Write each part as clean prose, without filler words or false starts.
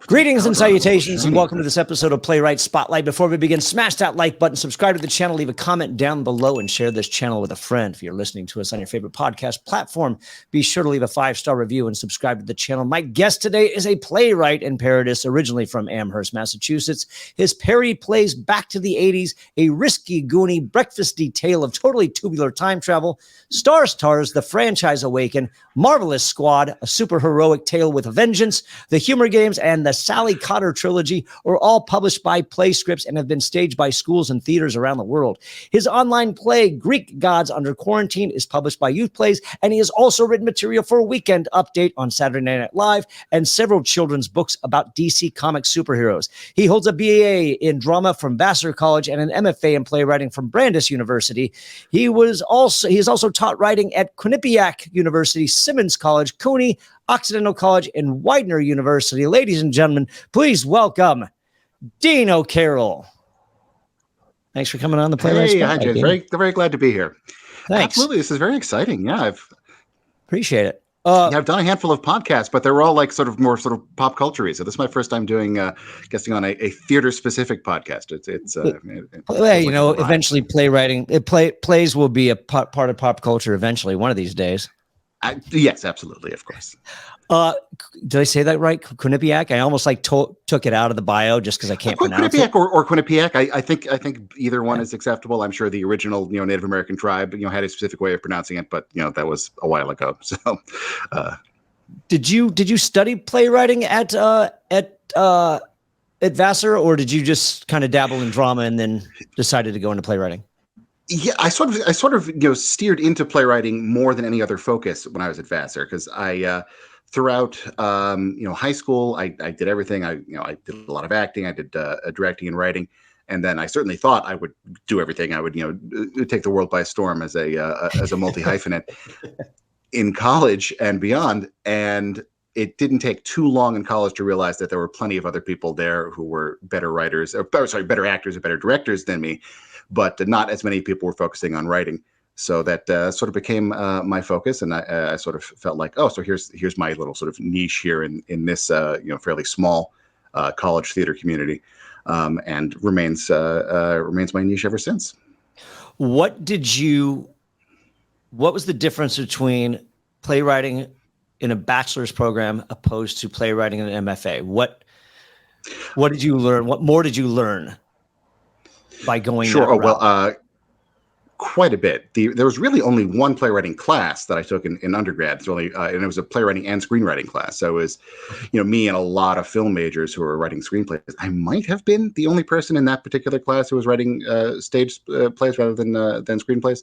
Greetings and salutations, and welcome to this episode of Playwright Spotlight. Before we begin, smash that like button, subscribe to the channel, leave a comment down below, and share this channel with a friend. If you're listening to us on your favorite podcast platform, be sure to leave a 5-star review and subscribe to the channel. My guest today is a playwright and parodist originally from Amherst, Massachusetts. His parody plays Back to the 80s, a risky, goony, breakfasty tale of totally tubular time travel, Star Stars, the franchise Awaken, Marvelous Squad, a super-heroic tale with a vengeance, The Humor Games, and the Sally Cotter trilogy are all published by Play Scripts and have been staged by schools and theaters around the world. His online play, Greek Gods Under Quarantine, is published by Youth Plays, and he has also written material for Weekend Update on Saturday Night Live and several children's books about DC Comics superheroes. He holds a BA in drama from Bachelor College and an MFA in playwriting from Brandeis University. He has also taught writing at Quinnipiac University, Simmons College, CUNY, Occidental College, and Widener University. Ladies and gentlemen, please welcome Dean O'Carroll. Thanks for coming on the Playwright Spotlight. Hi, James. Very glad to be here. Thanks. Absolutely, this is very exciting. Yeah, Appreciate it. I've done a handful of podcasts, but they're all like more pop culture-y. So this is my first time doing guesting on a theater-specific podcast. Eventually playwriting, plays will be a part of pop culture eventually, one of these days. Yes, absolutely, of course. Did I say that right? Quinnipiac? I almost took it out of the bio just because I can't pronounce it. Or Quinnipiac. I think either one is acceptable. I'm sure the original Native American tribe had a specific way of pronouncing it, but that was a while ago. So, did you study playwriting at Vassar, or did you just kind of dabble in drama and then decided to go into playwriting? Yeah, I sort of steered into playwriting more than any other focus when I was at Vassar, because I throughout high school I did everything. I did a lot of acting, I did directing and writing, and then I certainly thought I would do everything. I would take the world by storm as a multi-hyphenate in college and beyond. And it didn't take too long in college to realize that there were plenty of other people there who were better writers, better actors or better directors than me, but not as many people were focusing on writing. So that sort of became my focus, and I sort of felt like, so here's my little sort of niche here in this fairly small college theater community, and remains my niche ever since. What was the difference between playwriting in a bachelor's program opposed to playwriting in an MFA? What did you learn? What more did you learn by going that route? Quite a bit. There was really only one playwriting class that I took in undergrad. And it was a playwriting and screenwriting class. So it was, me and a lot of film majors who were writing screenplays. I might have been the only person in that particular class who was writing stage plays rather than screenplays.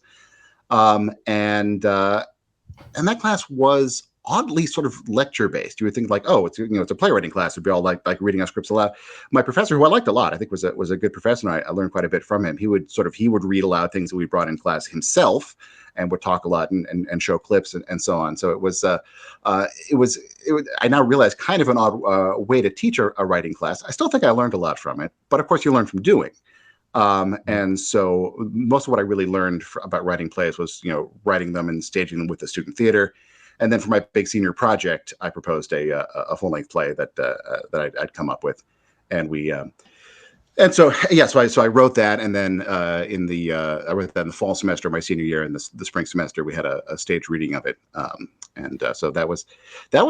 And that class was oddly sort of lecture based. You would think like, it's a playwriting class. It'd be all like reading our scripts aloud. My professor, who I liked a lot, I think was a good professor, and I learned quite a bit from him. He would read aloud things that we brought in class himself, and would talk a lot and show clips and so on. So it was I now realize kind of an odd way to teach a writing class. I still think I learned a lot from it, but of course you learn from doing. And so most of what I really learned about writing plays was writing them and staging them with the student theater. And then for my big senior project, I proposed a full-length play that I'd come up with, and so I wrote that, and then I wrote that in the fall semester of my senior year, and the spring semester we had a stage reading of it, so that was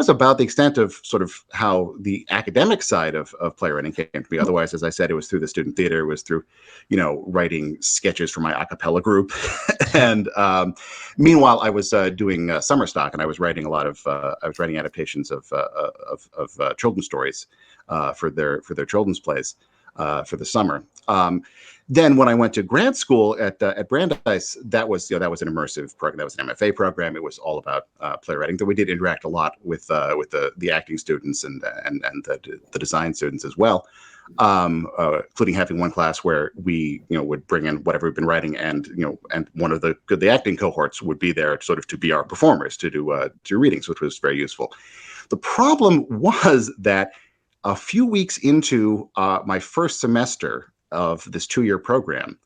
about the extent of sort of how the academic side of playwriting came to me. Otherwise, as I said, it was through the student theater, it was through writing sketches for my a cappella group, and meanwhile I was doing summer stock, and I was writing adaptations of children's stories for their children's plays for the summer. Then when I went to grad school at Brandeis, that was an immersive program. That was an MFA program. It was all about playwriting. Though we did interact a lot with the acting students and the design students as well, including having one class where we would bring in whatever we've been writing, and one of the acting cohorts would be there sort of to be our performers, to do readings, which was very useful. The problem was that a few weeks into my first semester of this 2-year program,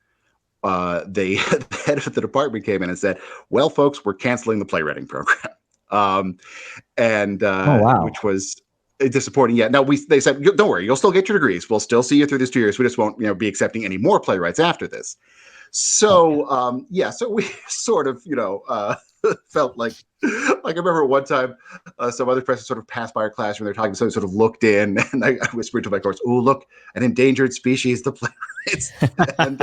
the head of the department came in and said, "Well, folks, we're canceling the playwriting program," oh, wow. which was disappointing. Yeah. No, they said, don't worry, you'll still get your degrees. We'll still see you through this 2 years. We just won't, be accepting any more playwrights after this. So, so we sort of, felt like I remember one time some other professors sort of passed by our classroom. They're talking, so I sort of looked in, and I whispered to my course, "Oh, look, an endangered species, the playwrights." And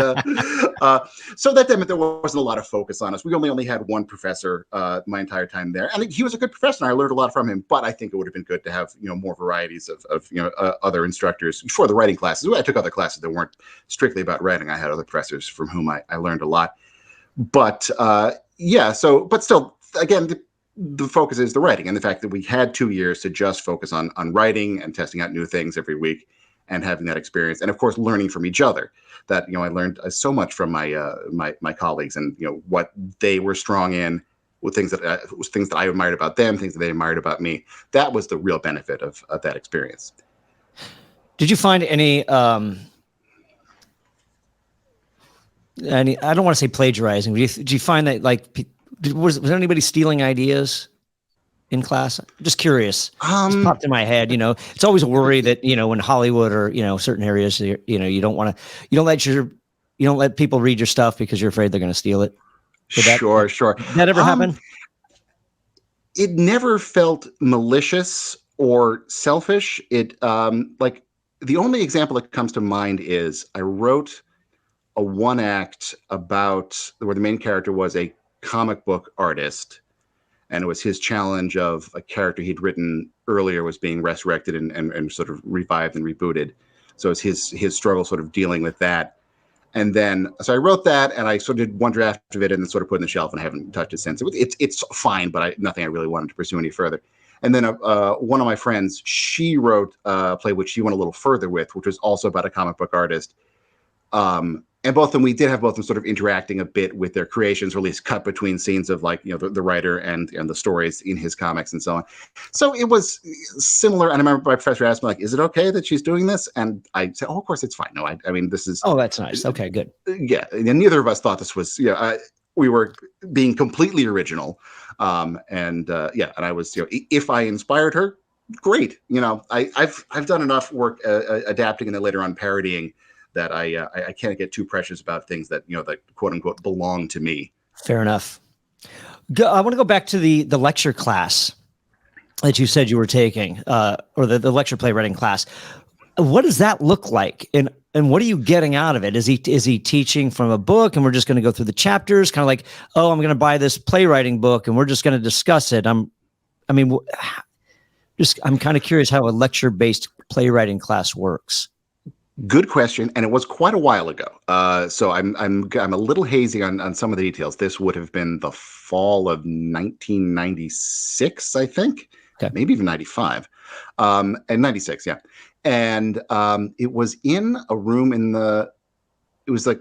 so that meant there wasn't a lot of focus on us. We only had one professor my entire time there, and he was a good professor, and I learned a lot from him. But I think it would have been good to have more varieties of other instructors for the writing classes. I took other classes that weren't strictly about writing. I had other professors from whom I learned a lot. But but still, again, the focus is the writing, and the fact that we had 2 years to just focus on writing and testing out new things every week and having that experience, and of course learning from each other. That I learned so much from my colleagues, and what they were strong in, with things that I admired about them, things that they admired about me. That was the real benefit of that experience. Did you find any I don't want to say plagiarizing. Did you find that was anybody stealing ideas in class? I'm just curious. Just popped in my head. It's always a worry that in Hollywood or certain areas, you don't let people read your stuff because you're afraid they're going to steal it. Sure. Did that ever happen? It never felt malicious or selfish. It the only example that comes to mind is I wrote a one act about where the main character was a comic book artist, and it was his challenge of a character he'd written earlier was being resurrected and sort of revived and rebooted. So it's his struggle sort of dealing with that. And then, so I wrote that, and I sort of did one draft of it and then sort of put it in the shelf, and I haven't touched it since. It's fine, but nothing I really wanted to pursue any further. And then one of my friends, she wrote a play which she went a little further with, which was also about a comic book artist. And both of them, we did have both of them sort of interacting a bit with their creations, or at least cut between scenes of the writer and the stories in his comics and so on. So it was similar. And I remember my professor asked me, is it okay that she's doing this? And I said, oh, of course it's fine. No, I mean, this is. Oh, that's nice. Okay, good. Yeah. And neither of us thought this was, we were being completely original. And I was, if I inspired her, great. I've done enough work adapting and then later on parodying that I can't get too precious about things that that quote unquote belong to me. Fair enough. I want to go back to the lecture class that you said you were taking, or the lecture playwriting class. What does that look like, and what are you getting out of it? Is he teaching from a book, and we're just going to go through the chapters, kind of like, oh, I'm going to buy this playwriting book, and we're just going to discuss it? I'm kind of curious how a lecture-based playwriting class works. Good question, and it was quite a while ago. So I'm a little hazy on some of the details. This would have been the fall of 1996, I think, maybe even 95, and 96, yeah. And it was in a room I think it was like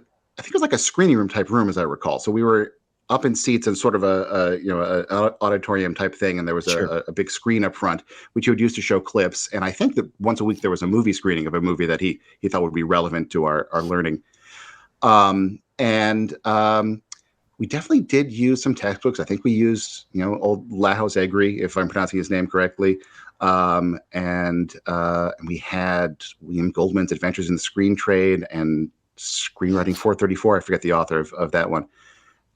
a screening room type room, as I recall. So we were up in seats and sort of an auditorium type thing, and there was a big screen up front, which he would use to show clips. And I think that once a week there was a movie screening of a movie that he thought would be relevant to our learning. We definitely did use some textbooks. I think we used old Laho's Egri, if I'm pronouncing his name correctly. And we had William Goldman's Adventures in the Screen Trade and Screenwriting 434. I forget the author of that one.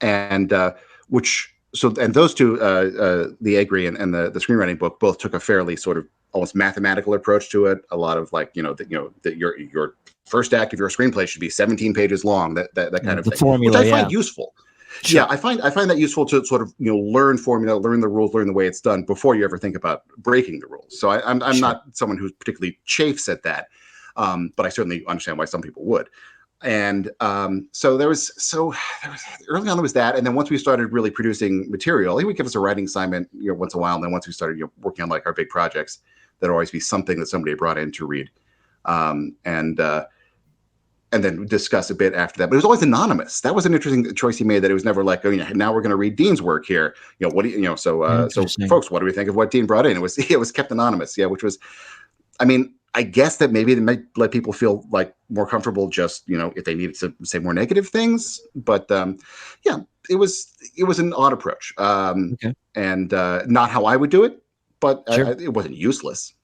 And those two, the Egri and the screenwriting book, both took a fairly sort of almost mathematical approach to it. A lot of that your first act of your screenplay should be 17 pages long. That kind of thing, formula, which I find useful. Sure. Yeah, I find that useful to sort of learn formula, learn the rules, learn the way it's done before you ever think about breaking the rules. So I'm not someone who particularly chafes at that, but I certainly understand why some people would. And so there was early on there was that, and then once we started really producing material, he would give us a writing assignment once in a while, and then once we started working on like our big projects, there'd always be something that somebody brought in to read, and then discuss a bit after that. But it was always anonymous. That was an interesting choice he made, that it was never like, now we're going to read Dean's work here. What do you so folks, what do we think of what Dean brought in? It was kept anonymous, which was, I guess that maybe it might let people feel like more comfortable just, if they needed to say more negative things. But it was an odd approach, and not how I would do it, but Sure. it wasn't useless.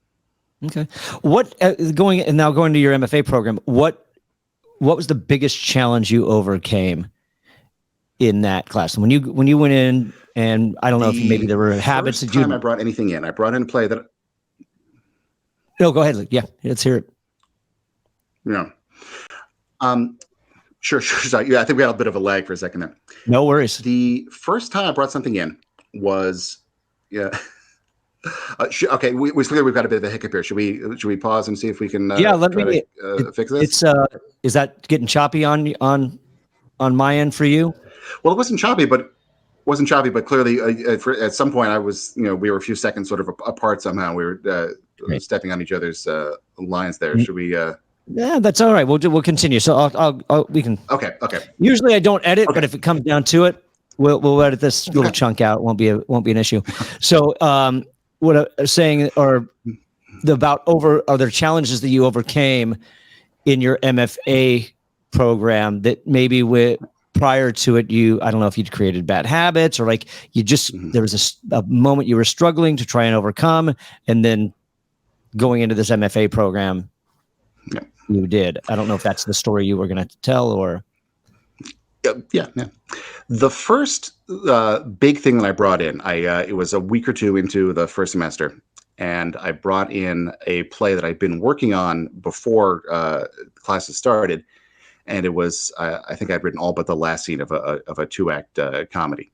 Okay. What going to your MFA program? What was the biggest challenge you overcame in that class? And when you went in, and I don't know if maybe there were habits that First time I brought anything in, I brought in a play that. No, go ahead. Yeah, let's hear it. Yeah. Sure. Sorry. Yeah, I think we had a bit of a lag for a second there. No worries. The first time I brought something in was, yeah. Okay, we've got a bit of a hiccup here. Should we pause and see if we can fix this? It's is that getting choppy on my end for you? Well, it wasn't choppy, but clearly at some point I was, we were a few seconds sort of apart somehow. We were stepping on each other's lines there. Should we? Yeah, that's all right. We'll continue. So we can. Okay. Usually I don't edit, but if it comes down to it, we'll edit this little chunk out. It won't be an issue. So what I was saying, or are there challenges that you overcame in your MFA program that maybe prior to it, I don't know if you'd created bad habits, or like you just, there was a moment you were struggling to try and overcome, and then going into this MFA program, you did. I don't know if that's the story you were going to tell, or. Yeah. The first big thing that I brought in, it was a week or two into the first semester, and I brought in a play that I'd been working on before classes started, and it was I think I'd written all but the last scene of a 2-act comedy,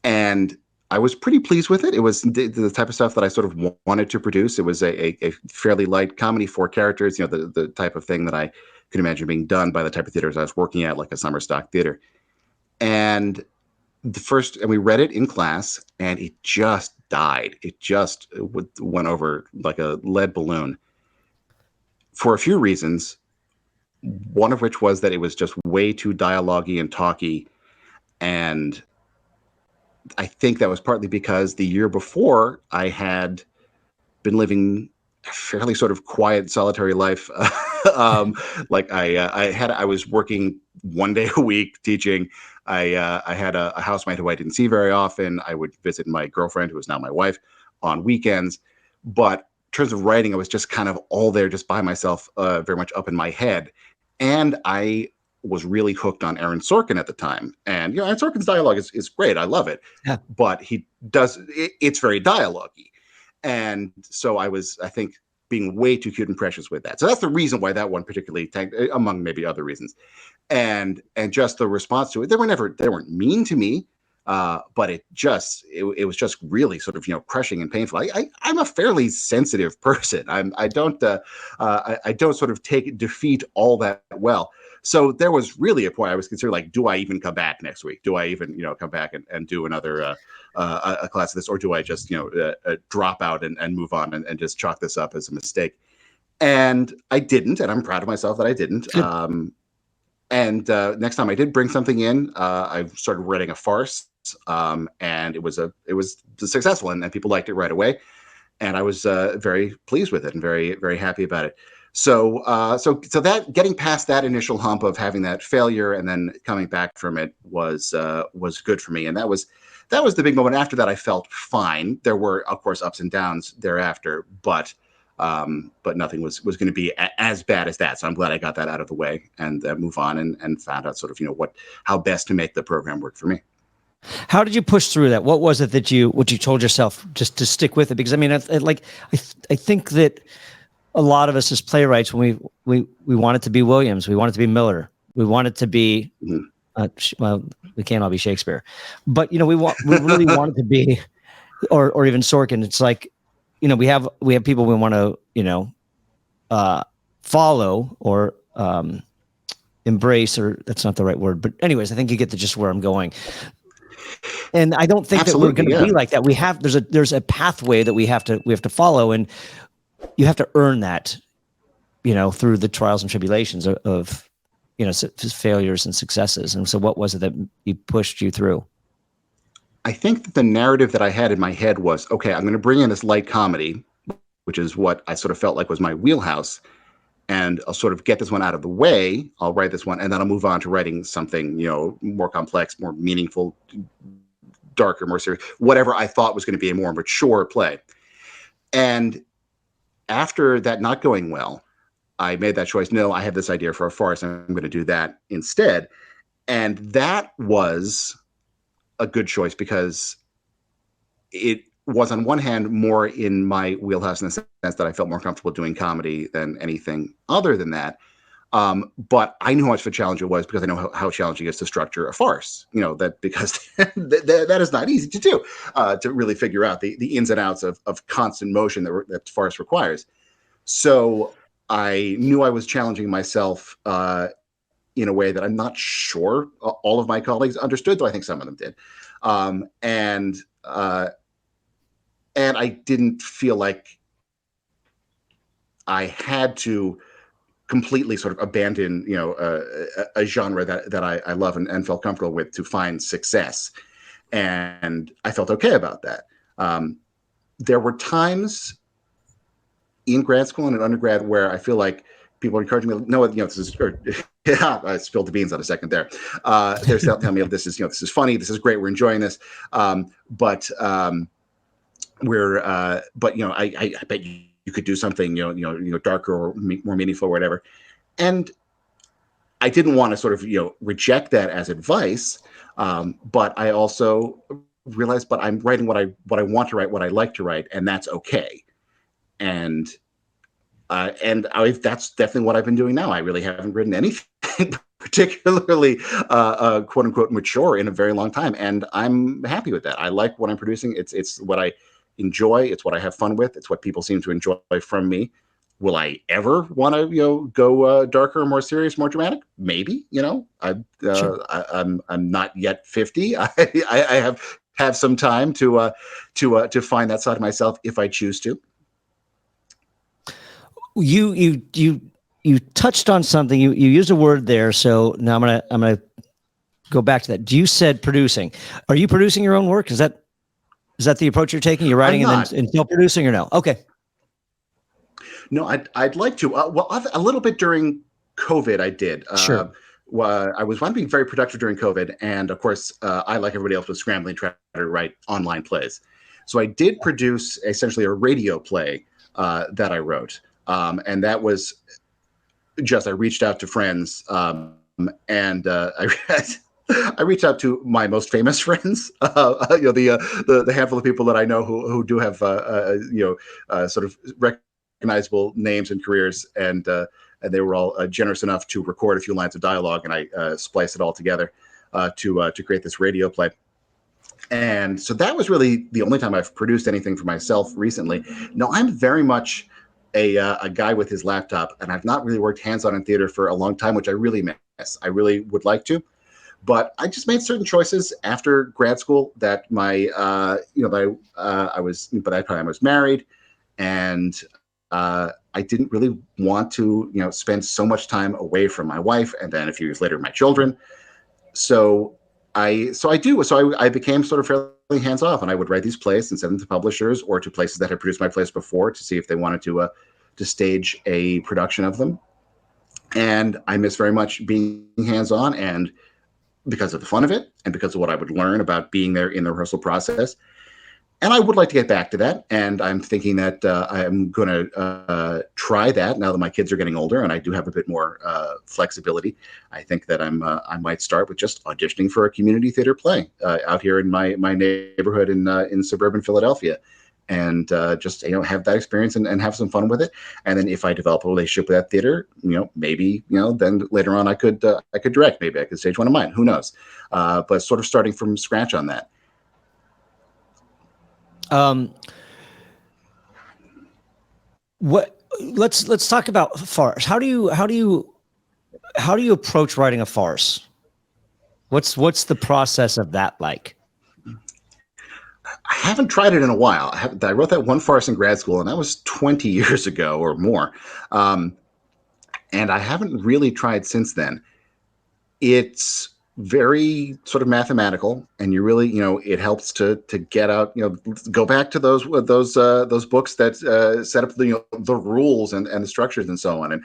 and I was pretty pleased with it. It was the type of stuff that I sort of wanted to produce. It was a fairly light comedy, 4 characters, the type of thing that I could imagine being done by the type of theaters I was working at, like a summer stock theater. And we read it in class, and it just died. It just went over like a lead balloon for a few reasons. One of which was that it was just way too dialogue-y and talky. And I think that was partly because the year before I had been living a fairly sort of quiet, solitary life. Like I was working 1 day a week teaching. I had a housemate who I didn't see very often. I would visit my girlfriend, who is now my wife, on weekends. But in terms of writing, I was just kind of all there just by myself, very much up in my head. And I was really hooked on Aaron Sorkin at the time. And, Aaron Sorkin's dialogue is great. I love it. Yeah. But it's very dialogue-y. And so I was, I think, being way too cute and precious with that. So that's the reason why that one particularly tanked, among maybe other reasons. And just the response to it, they weren't mean to me, but it was just really sort of, crushing and painful. I'm a fairly sensitive person. I don't sort of take defeat all that well. So there was really a point I was considering, like, do I even come back next week? Do I even, come back and do another a class of this, or do I just, drop out and move on and just chalk this up as a mistake? And I didn't, and I'm proud of myself that I didn't. And next time I did bring something in, I started writing a farce, and it was successful, and people liked it right away, and I was very pleased with it and very, very happy about it. So that getting past that initial hump of having that failure and then coming back from it was good for me, and that was the big moment. After that, I felt fine. There were, of course, ups and downs thereafter, but nothing was going to be as bad as that. So I'm glad I got that out of the way and move on and found out sort of how best to make the program work for me. How did you push through that? What was it that you told yourself just to stick with it? Because I mean, I think that a lot of us as playwrights, when we want it to be Williams, we want it to be Miller, we want it to be well, we can't all be Shakespeare, but we really want it to be, or even Sorkin. It's like, we have people we want to follow or embrace, or that's not the right word, but anyways, I think you get to just where I'm going. And I don't think Absolutely, that we're going to be like that. There's a pathway that we have to follow, and you have to earn that, through the trials and tribulations of failures and successes. And so what was it that you pushed you through? I think that the narrative that I had in my head was, okay, I'm going to bring in this light comedy, which is what I sort of felt like was my wheelhouse, and I'll sort of get this one out of the way. I'll write this one, and then I'll move on to writing something, more complex, more meaningful, darker, more serious, whatever I thought was going to be a more mature play. And after that not going well, I made that choice. No, I have this idea for a farce. I'm going to do that instead. And that was a good choice because it was on one hand more in my wheelhouse in the sense that I felt more comfortable doing comedy than anything other than that. But I knew how much of a challenge it was because I know how challenging it is to structure a farce, that because that is not easy to do, to really figure out the ins and outs of constant motion that farce requires. So I knew I was challenging myself in a way that I'm not sure all of my colleagues understood, though I think some of them did. And I didn't feel like I had to completely sort of abandon, a genre that I love and felt comfortable with to find success. And I felt okay about that. There were times in grad school and in undergrad where I feel like people are encouraging me, no, this is, I spilled the beans on a second there. They're telling me, this is funny, this is great, we're enjoying this. But I bet you could do something, darker or more meaningful or whatever. And I didn't want to sort of, reject that as advice. But I also realized, but I'm writing what I want to write, what I like to write, and that's okay. And that's definitely what I've been doing now. I really haven't written anything particularly quote unquote mature in a very long time. And I'm happy with that. I like what I'm producing. It's what I enjoy. It's what I have fun with. It's what people seem to enjoy from me. Will I ever want to, go darker, more serious, more dramatic? Maybe, I'm not yet 50. I have some time to find that side of myself if I choose to. You touched on something. You used a word there. So now I'm gonna go back to that. You said producing. Are you producing your own work? Is that the approach you're taking? You're writing and still producing, or no? Okay. No, I'd like to. A little bit during COVID, I did. Sure. I was being very productive during COVID, and of course, I, like everybody else, was scrambling to try to write online plays. So I did produce essentially a radio play that I wrote, and that was just I reached out to friends, and I reached out to my most famous friends, the handful of people that I know who do have sort of recognizable names and careers, and they were all generous enough to record a few lines of dialogue, and I spliced it all together to create this radio play. And so that was really the only time I've produced anything for myself recently. No, I'm very much a guy with his laptop, and I've not really worked hands-on in theater for a long time, which I really miss. I really would like to. But I just made certain choices after grad school that I was married, and I didn't really want to, spend so much time away from my wife, and then a few years later, my children. So I became sort of fairly hands off, and I would write these plays and send them to publishers or to places that had produced my plays before to see if they wanted to stage a production of them. And I miss very much being hands on, and because of the fun of it and because of what I would learn about being there in the rehearsal process. And I would like to get back to that. And I'm thinking that I'm going to try that now that my kids are getting older and I do have a bit more flexibility. I think that I might start with just auditioning for a community theater play out here in my neighborhood in suburban Philadelphia, and just have that experience and have some fun with it. And then if I develop a relationship with that theater, maybe then later on I could direct. Maybe I could stage one of mine. Who knows? But sort of starting from scratch on that. Let's talk about farce. How do you approach writing a farce? What's the process of that like? I haven't tried it in a while. I wrote that one farce in grad school, and that was 20 years ago or more. And I haven't really tried since then. It's very sort of mathematical, and you really, it helps to get out, go back to those books that set up the rules and the structures and so on, and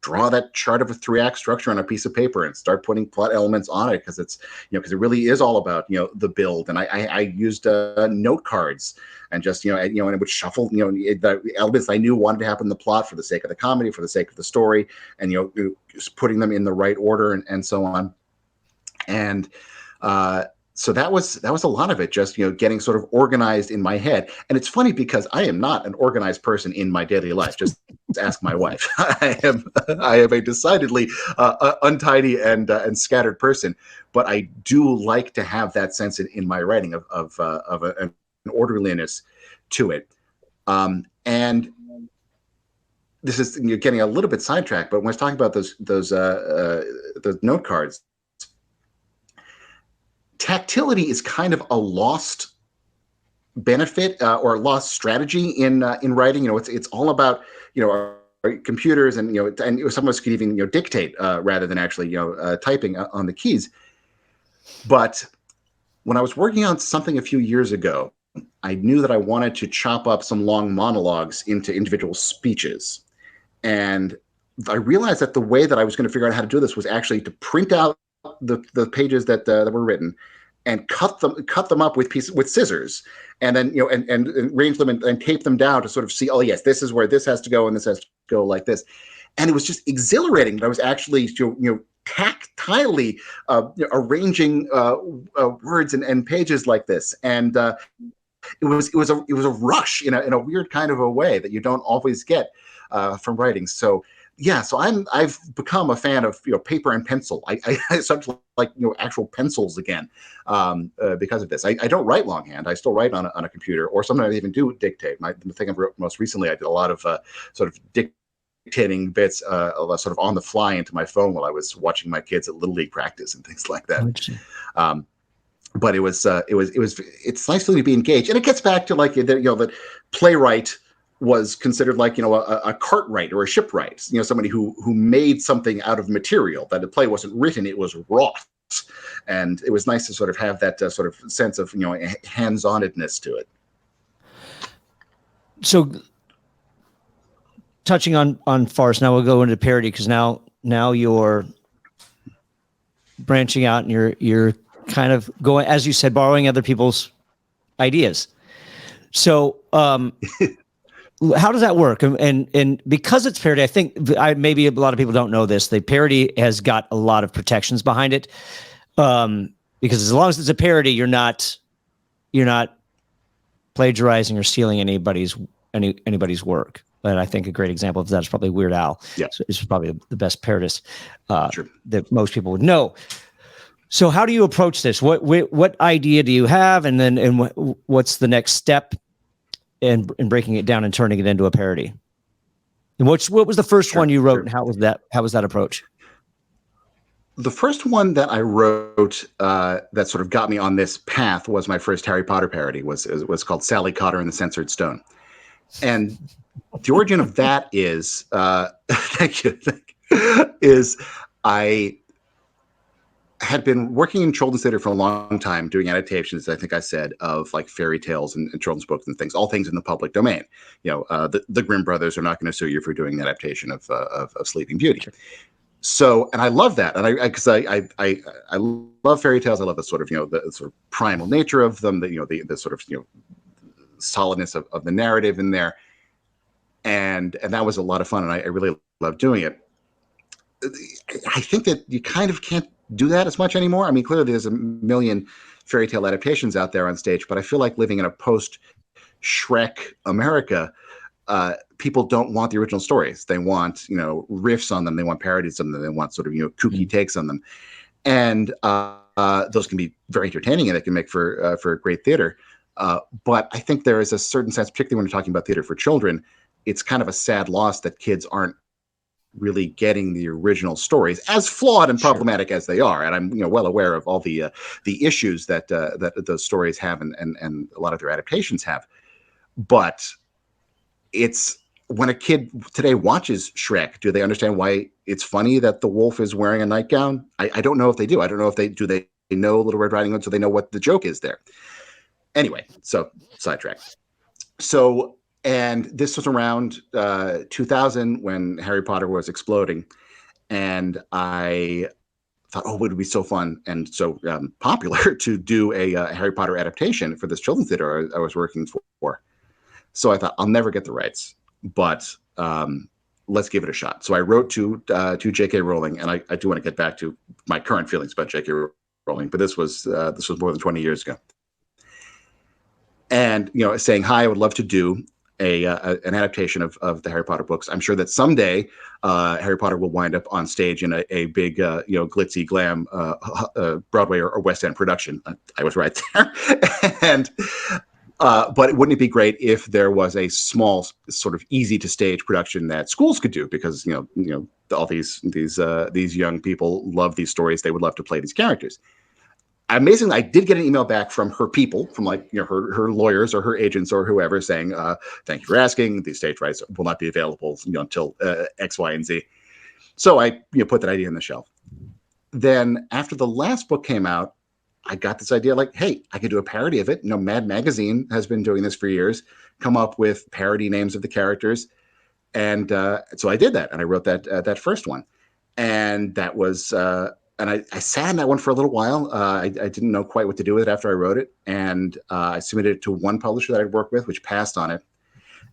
draw that chart of a 3-act structure on a piece of paper and start putting plot elements on it, because it's because it really is all about the build. And I used note cards and just and it would shuffle the elements I knew wanted to happen in the plot for the sake of the comedy, for the sake of the story, and just putting them in the right order and so on. And so that was a lot of it, just getting sort of organized in my head. And it's funny because I am not an organized person in my daily life. Just ask my wife. I am a decidedly untidy and scattered person, but I do like to have that sense in my writing of an orderliness to it. And this is getting a little bit sidetracked, but when I was talking about those note cards, tactility is kind of a lost benefit or a lost strategy in writing. It's all about our computers, and and some of us could even dictate rather than actually typing on the keys. But when I was working on something a few years ago, I knew that I wanted to chop up some long monologues into individual speeches, and I realized that the way that I was going to figure out how to do this was actually to print out the pages that were written and cut them up with scissors, and then and arrange them and tape them down to sort of see, oh yes, this is where this has to go and this has to go like this. And it was just exhilarating that I was actually tactilely arranging words and pages like this. And it was a rush in a weird kind of a way that you don't always get from writing. So yeah, so I've become a fan of paper and pencil. I start to like actual pencils again because of this. I don't write longhand. I still write on a computer, or sometimes I even do dictate. The thing I wrote most recently, I did a lot of sort of dictating bits sort of on the fly into my phone while I was watching my kids at Little League practice and things like that. But it's nice to be engaged, and it gets back to like that playwright was considered like a cartwright or a shipwright, somebody who made something out of material, that the play wasn't written, it was wrought. And it was nice to sort of have that sort of sense of hands-onedness to it. So touching on farce, now we'll go into parody, because now you're branching out and you're kind of going, as you said, borrowing other people's ideas. So how does that work? And because it's parody, I think maybe a lot of people don't know this. The parody has got a lot of protections behind it, because as long as it's a parody, you're not plagiarizing or stealing anybody's work. And I think a great example of that is probably Weird Al. Yeah, so it's probably the best parodist that most people would know. So how do you approach this? What idea do you have, and what's the next step in breaking it down and turning it into a parody? And what was the first one you wrote, and how was that approach? The first one that I wrote that sort of got me on this path was my first Harry Potter parody. Was called Sally Cotter and the Censored Stone, and the origin of that is thank you, is I had been working in children's theater for a long time, doing adaptations, I think I said, of like fairy tales and children's books and things, all things in the public domain. The Grimm brothers are not going to sue you for doing an adaptation of Sleeping Beauty. Sure. So, and I love that, and because I love fairy tales. I love the sort of the sort of primal nature of them, the sort of solidness of the narrative in there, and that was a lot of fun, and I really loved doing it. I think that you kind of can't do that as much anymore. I mean, clearly there's a million fairy tale adaptations out there on stage, but I feel like living in a post-Shrek America, people don't want the original stories. They want, riffs on them. They want parodies on them. They want sort of, kooky takes on them. And those can be very entertaining, and they can make for great theater. But I think there is a certain sense, particularly when you're talking about theater for children, it's kind of a sad loss that kids aren't really getting the original stories, as flawed and problematic as they are. And I'm well aware of all the issues that those stories have and a lot of their adaptations have. But it's when a kid today watches Shrek, do they understand why it's funny that the wolf is wearing a nightgown? I don't know if they do. I don't know if they know Little Red Riding Hood, so they know what the joke is there. Anyway, so sidetrack. So, and this was around 2000 when Harry Potter was exploding, and I thought, oh, it would be so fun and so popular to do a Harry Potter adaptation for this children's theater I was working for. So I thought, I'll never get the rights, but let's give it a shot. So I wrote to J.K. Rowling, and I do want to get back to my current feelings about J.K. Rowling, but this was more than 20 years ago. And saying, hi, I would love to do an adaptation of the Harry Potter books. I'm sure that someday Harry Potter will wind up on stage in a big, glitzy glam Broadway or West End production. I was right there. And but wouldn't it be great if there was a small, sort of easy to stage production that schools could do? Because all these young people love these stories. They would love to play these characters. Amazingly, I did get an email back from her people, from her lawyers or her agents or whoever, saying, "Thank you for asking. These stage rights will not be available until X, Y, and Z." So I put that idea on the shelf. Then after the last book came out, I got this idea like, hey, I could do a parody of it. Mad Magazine has been doing this for years. Come up with parody names of the characters, and so I did that, and I wrote that first one, and that was. And I sat on that one for a little while. I didn't know quite what to do with it after I wrote it. And I submitted it to one publisher that I'd worked with, which passed on it.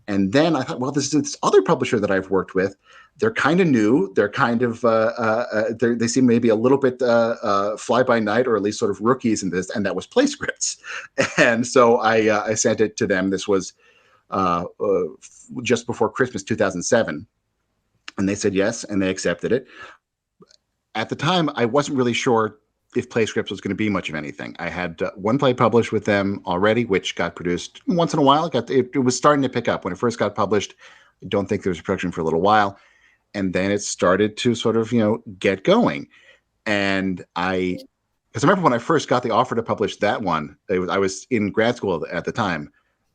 And then I thought, well, this other publisher that I've worked with. They're kind of new. They're kind of, they seem maybe a little bit fly by night, or at least sort of rookies in this. And that was Playscripts. And so I sent it to them. This was just before Christmas 2007. And they said yes, and they accepted it. At the time, I wasn't really sure if Playscripts was going to be much of anything. I had one play published with them already, which got produced once in a while. It was starting to pick up. When it first got published, I don't think there was a production for a little while. And then it started to sort of, get going. And because I remember when I first got the offer to publish that one, I was in grad school at the time.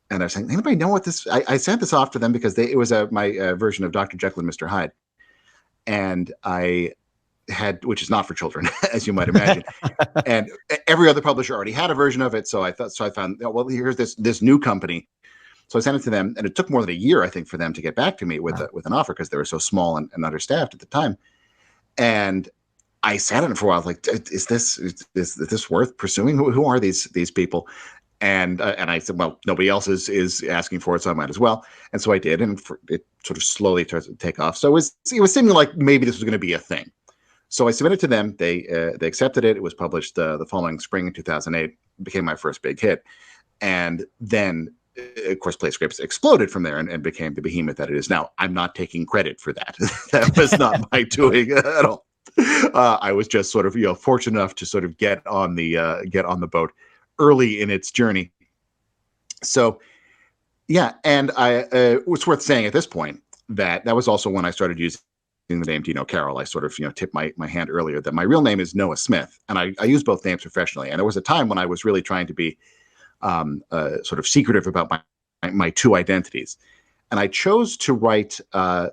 And I was saying, anybody know what this? I sent this off to them because it was my version of Dr. Jekyll and Mr. Hyde. And I had, which is not for children, as you might imagine. And every other publisher already had a version of it. So I found, well, here's this new company. So I sent it to them, and it took more than a year, I think, for them to get back to me with an offer, because they were so small and understaffed at the time. And I sat on it for a while, like, is this worth pursuing? Who are these people? And I said, well, nobody else is asking for it, so I might as well. And so I did, and it sort of slowly started to take off. So it was seeming like maybe this was going to be a thing. So I submitted to them. They accepted it. It was published the following spring in 2008. It became my first big hit. And then, of course, Playscripts exploded from there and became the behemoth that it is now. I'm not taking credit for that. That was not my doing at all. I was just sort of fortunate enough to sort of get on the boat early in its journey. So yeah, and it's worth saying at this point that was also when I started using the name Dino Carroll. I sort of tipped my hand earlier that my real name is Noah Smith, and I use both names professionally. And there was a time when I was really trying to be sort of secretive about my two identities, and I chose to write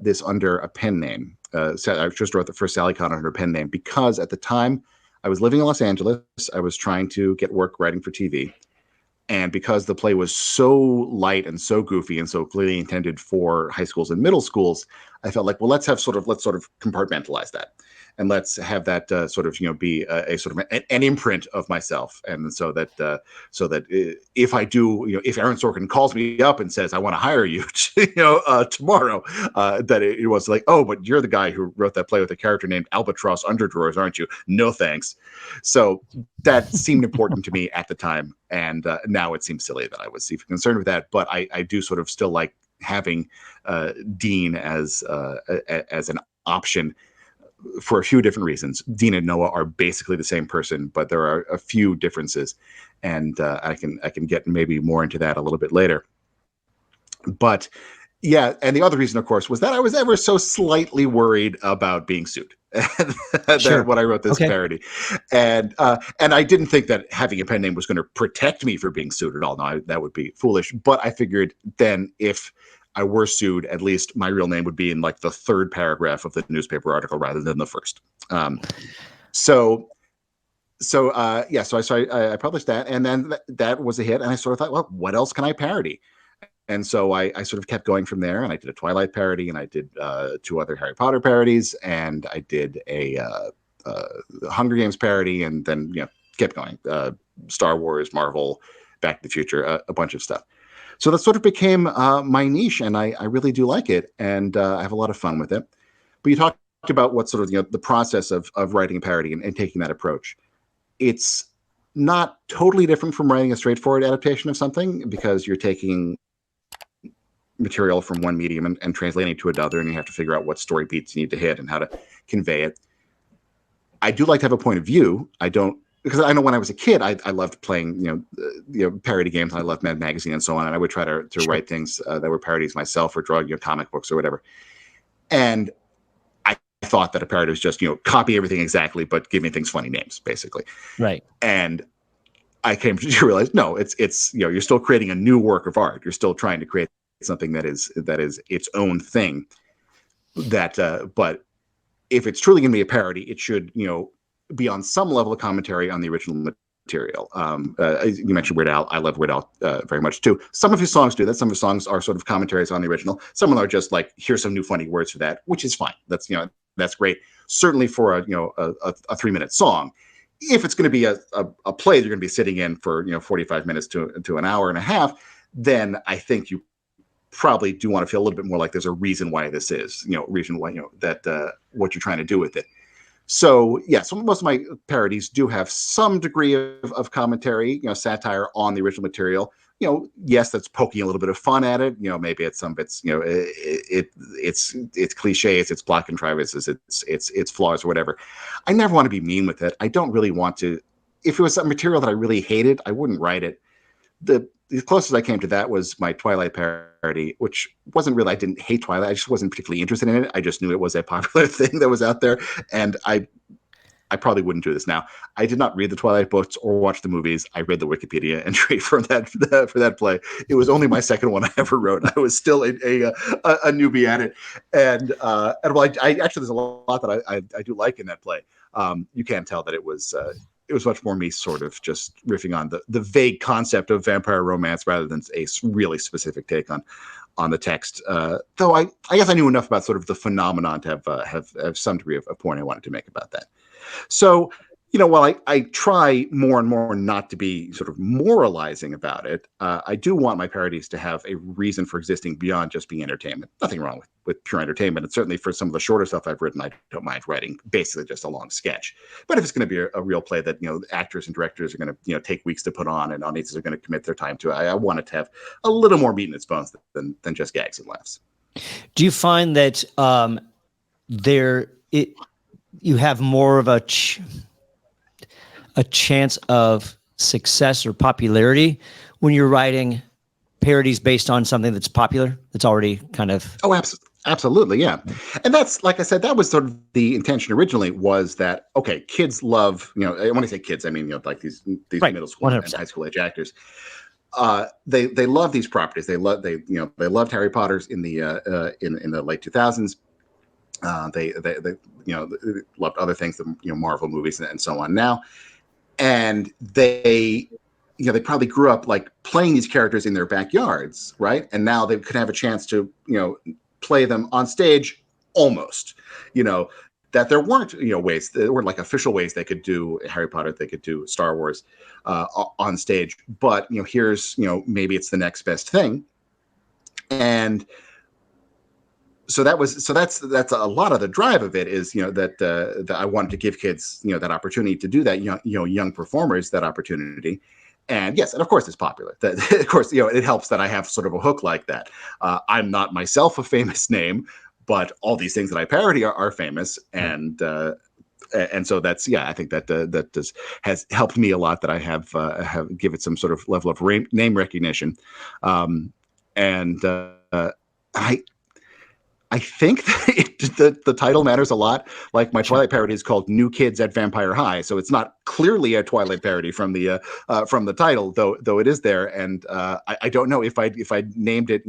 this under a pen name. So I just wrote the first Sally Con under a pen name because at the time I was living in Los Angeles. I was trying to get work writing for TV. And because the play was so light and so goofy and so clearly intended for high schools and middle schools, I felt like, well, let's sort of compartmentalize that, and let's have that sort of be a sort of an imprint of myself, and so that if I do, if Aaron Sorkin calls me up and says I want to hire you, tomorrow, that it was like, oh, but you're the guy who wrote that play with a character named Albatross Underdrawers, aren't you? No thanks. So that seemed important to me at the time, and now it seems silly that I was even concerned with that. But I do sort of still like having Dean as an option for a few different reasons. Dean and Noah are basically the same person, but there are a few differences, and I can get maybe more into that a little bit later. But yeah, and the other reason, of course, was that I was ever so slightly worried about being sued. Sure. When I wrote this parody, and I didn't think that having a pen name was going to protect me from being sued at all. No, that would be foolish. But I figured then if I were sued, at least my real name would be in like the third paragraph of the newspaper article rather than the first. So I published that, and then that was a hit, and I sort of thought, well, what else can I parody? And so I sort of kept going from there, and I did a Twilight parody, and I did 2 other Harry Potter parodies, and I did a Hunger Games parody, and then kept going. Star Wars, Marvel, Back to the Future, a bunch of stuff. So that sort of became my niche, and I really do like it, and I have a lot of fun with it. But you talked about what sort of the process of writing a parody and taking that approach. It's not totally different from writing a straightforward adaptation of something, because you're taking material from one medium and translating it to another, and you have to figure out what story beats you need to hit and how to convey it. I do like to have a point of view. Because I know when I was a kid, I loved playing, parody games. I loved Mad Magazine and so on. And I would try to write things that were parodies myself, or draw comic books or whatever. And I thought that a parody was just, copy everything exactly, but give me things funny names, basically. Right. And I came to realize, no, it's you're still creating a new work of art. You're still trying to create something that is its own thing. But if it's truly going to be a parody, it should, be on some level of commentary on the original material. You mentioned Weird Al. I love Weird Al very much too. Some of his songs do that. Some of his songs are sort of commentaries on the original. Some of them are just like, here's some new funny words for that, which is fine. That's great. Certainly for a 3-minute song. If it's going to be a play that you're going to be sitting in for 45 minutes to an hour and a half, then I think you probably do want to feel a little bit more like there's a reason why this is, reason why that what you're trying to do with it. So so most of my parodies do have some degree of commentary, satire on the original material. Yes, that's poking a little bit of fun at it. Maybe it's some bits, it's cliches, it's plot contrivances, it's flaws or whatever. I never want to be mean with it. I don't really want to. If it was some material that I really hated, I wouldn't write it. The closest I came to that was my Twilight parody, which wasn't really, I didn't hate Twilight. I just wasn't particularly interested in it. I just knew it was a popular thing that was out there. And I probably wouldn't do this now. I did not read the Twilight books or watch the movies. I read the Wikipedia entry for that play. It was only my second one I ever wrote. I was still a newbie at it. And well, I actually, there's a lot that I do like in that play. You can tell that it was much more me sort of just riffing on the vague concept of vampire romance rather than a really specific take on the text. Though I guess I knew enough about sort of the phenomenon to have some degree of a point I wanted to make about that. So, while I try more and more not to be sort of moralizing about it, I do want my parodies to have a reason for existing beyond just being entertainment. Nothing wrong with pure entertainment. And certainly for some of the shorter stuff I've written, I don't mind writing basically just a long sketch. But if it's going to be a real play that, actors and directors are going to, take weeks to put on and audiences are going to commit their time to, I want it to have a little more meat in its bones than just gags and laughs. Do you find that you have more of a chance of success or popularity when you're writing parodies based on something that's popular, that's already kind of... Oh, absolutely, yeah. And that's, like I said, that was sort of the intention originally, was that, okay, kids love, when I say kids, I mean, like these right, middle school 100%. And high school age actors. They love these properties. They loved Harry Potter's in the late 2000s. They loved other things, the Marvel movies and so on now. And they probably grew up like playing these characters in their backyards, right? And now they could have a chance to, play them on stage almost, that there weren't, ways, there weren't like official ways they could do Harry Potter, they could do Star Wars on stage. But, here's, maybe it's the next best thing. And so that's a lot of the drive of it is, that I wanted to give kids, that opportunity to do that, young performers that opportunity. And yes, and of course it's popular. Of course, it helps that I have sort of a hook like that. I'm not myself a famous name, but all these things that I parody are famous. And so that's, I think that has helped me a lot, that I have give it some sort of level of name recognition. I think that the title matters a lot. Like my Twilight parody is called New Kids at Vampire High, so it's not clearly a Twilight parody from the title, though it is there. And I don't know if I named it,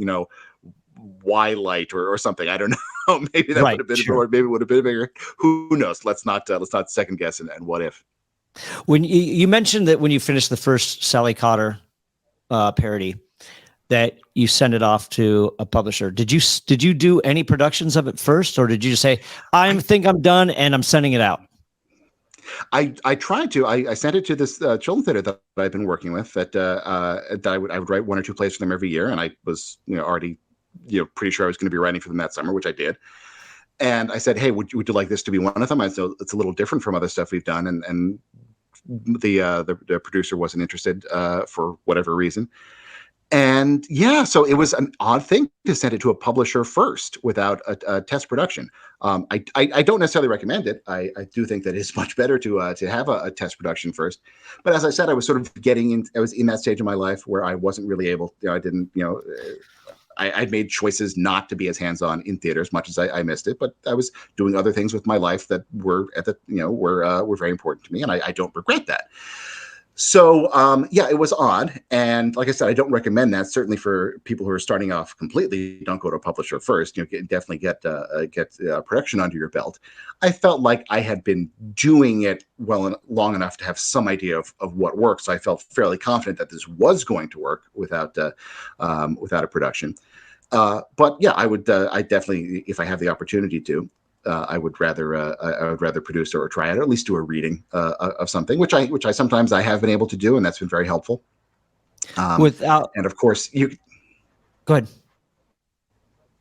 Y-Light or something. I don't know. Maybe that Right, would have been, sure. or maybe it would have been bigger. Who knows? Let's not second guess and what if. When you mentioned that when you finished the first Sally Cotter parody, that you send it off to a publisher. Did you do any productions of it first, or did you just say, I think I'm done and I'm sending it out? I tried to. I sent it to this children's theater that I've been working with. That I would write 1 or 2 plays for them every year, and I was already pretty sure I was going to be writing for them that summer, which I did. And I said, hey, would you like this to be one of them? I said it's a little different from other stuff we've done, and the producer wasn't interested for whatever reason. And yeah, so it was an odd thing to send it to a publisher first without a test production. I don't necessarily recommend it. I do think that it's much better to have a test production first. But as I said, I was sort of I was in that stage of my life where I wasn't really able. I didn't. I'd made choices not to be as hands-on in theater as much as I missed it. But I was doing other things with my life that were were very important to me, and I don't regret that. So yeah, it was odd, and like I said, I don't recommend that. Certainly for people who are starting off completely, don't go to a publisher first. Definitely get production under your belt. I felt like I had been doing it long enough to have some idea of what works. So I felt fairly confident that this was going to work without a production. But yeah, I definitely, if I have the opportunity to. I would rather produce or try it, or at least do a reading of something, which I sometimes I have been able to do, and that's been very helpful. And of course you go ahead.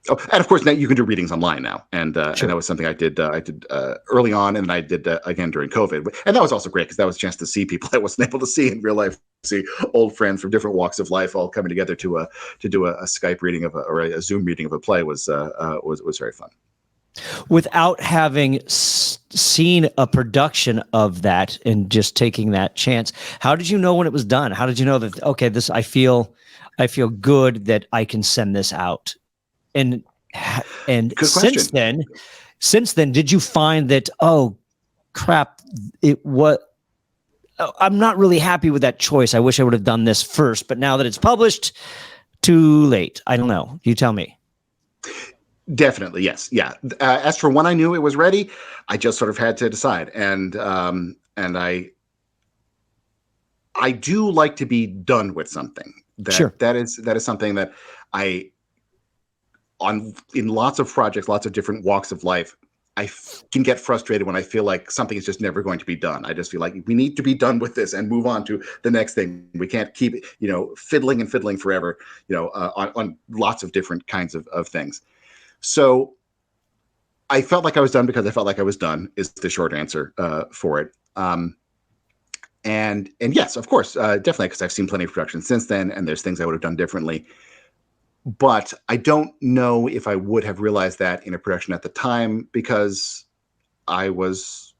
Oh, and of course now you can do readings online now, and Sure. and that was something I did early on, and I did again during COVID, and that was also great because that was a chance to see people I wasn't able to see in real life, see old friends from different walks of life all coming together to do a Skype reading or a Zoom reading of a play was very fun. Without having seen a production of that and just taking that chance, how did you know when it was done? How did you know that, okay, I feel good that I can send this out? And since then, did you find that, oh crap, I'm not really happy with that choice. I wish I would have done this first, but now that it's published, too late. I don't know. You tell me. Definitely, yes, yeah. As for when I knew it was ready, I just sort of had to decide, and I do like to be done with something. Sure. That is something that in lots of projects, lots of different walks of life, I can get frustrated when I feel like something is just never going to be done. I just feel like we need to be done with this and move on to the next thing. We can't keep fiddling and fiddling forever, on lots of different kinds of things. So I felt like I was done because I felt like I was done is the short answer for it. And yes, of course, definitely, because I've seen plenty of productions since then, and there's things I would have done differently. But I don't know if I would have realized that in a production at the time, because I was,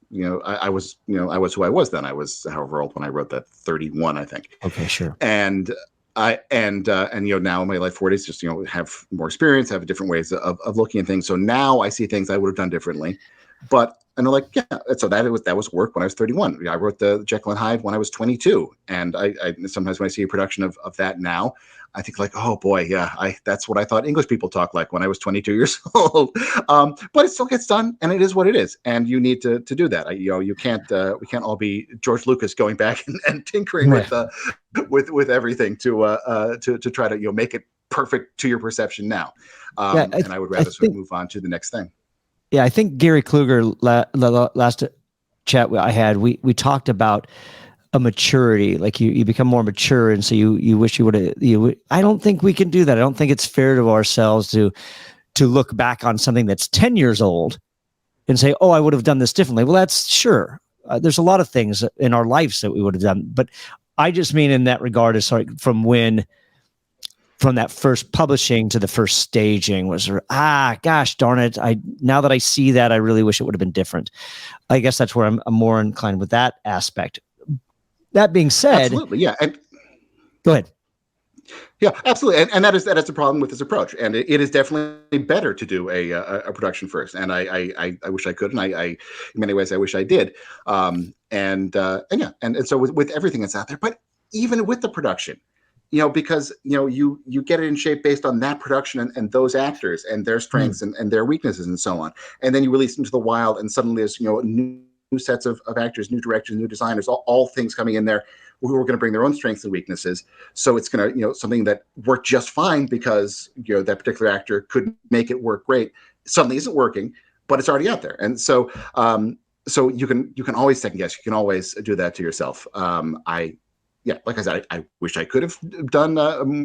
I was who I was then. I was however old when I wrote that, 31, I think. Okay, sure. And now in my late 40s, just have more experience, have different ways of looking at things. So now I see things I would have done differently. But and I'm like, yeah. So that was work when I was 31. I wrote the Jekyll and Hyde when I was 22, and I sometimes when I see a production of that now, I think like, oh boy, yeah, that's what I thought English people talk like when I was 22 years old. But it still gets done, and it is what it is, and you need to do that. You can't we can't all be George Lucas going back and tinkering with everything to try to make it perfect to your perception now. And I would rather sort of move on to the next thing. Yeah, I think Gary Kluger, last chat I had, we talked about a maturity, like you become more mature, and so you wish you would have. I don't think we can do that. I don't think it's fair to ourselves to look back on something that's 10 years old and say, oh, I would have done this differently. Well, that's sure. There's a lot of things in our lives that we would have done, but I just mean in that regard is from that first publishing to the first staging was, gosh darn it. Now that I see that, I really wish it would have been different. I guess that's where I'm more inclined with that aspect. That being said, absolutely, yeah. And go ahead. Yeah, absolutely. And that is the problem with this approach. And it is definitely better to do a production first. And I wish I could. And I in many ways, I wish I did. And so with everything that's out there, but even with the production, because you get it in shape based on that production and those actors and their strengths and their weaknesses and so on, and then you release into the wild, and suddenly there's new sets of actors, new directors, new designers, all things coming in there who are going to bring their own strengths and weaknesses. So it's going to something that worked just fine because that particular actor couldn't make it work great suddenly isn't working, but it's already out there, and so so you can always second guess. You can always do that to yourself. Like I said, I wish I could have done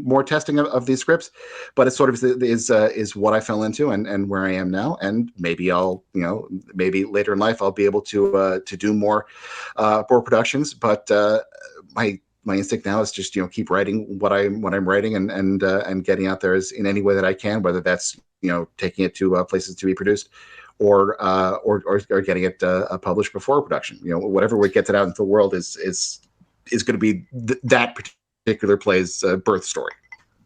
more testing of these scripts, but it sort of is what I fell into and where I am now. And maybe I'll, maybe later in life I'll be able to do more productions. But my instinct now is just keep writing what I'm writing and getting out there in any way that I can, whether that's taking it to places to be produced, or getting it published before production. Whatever way gets it out into the world is going to be that particular play's birth story.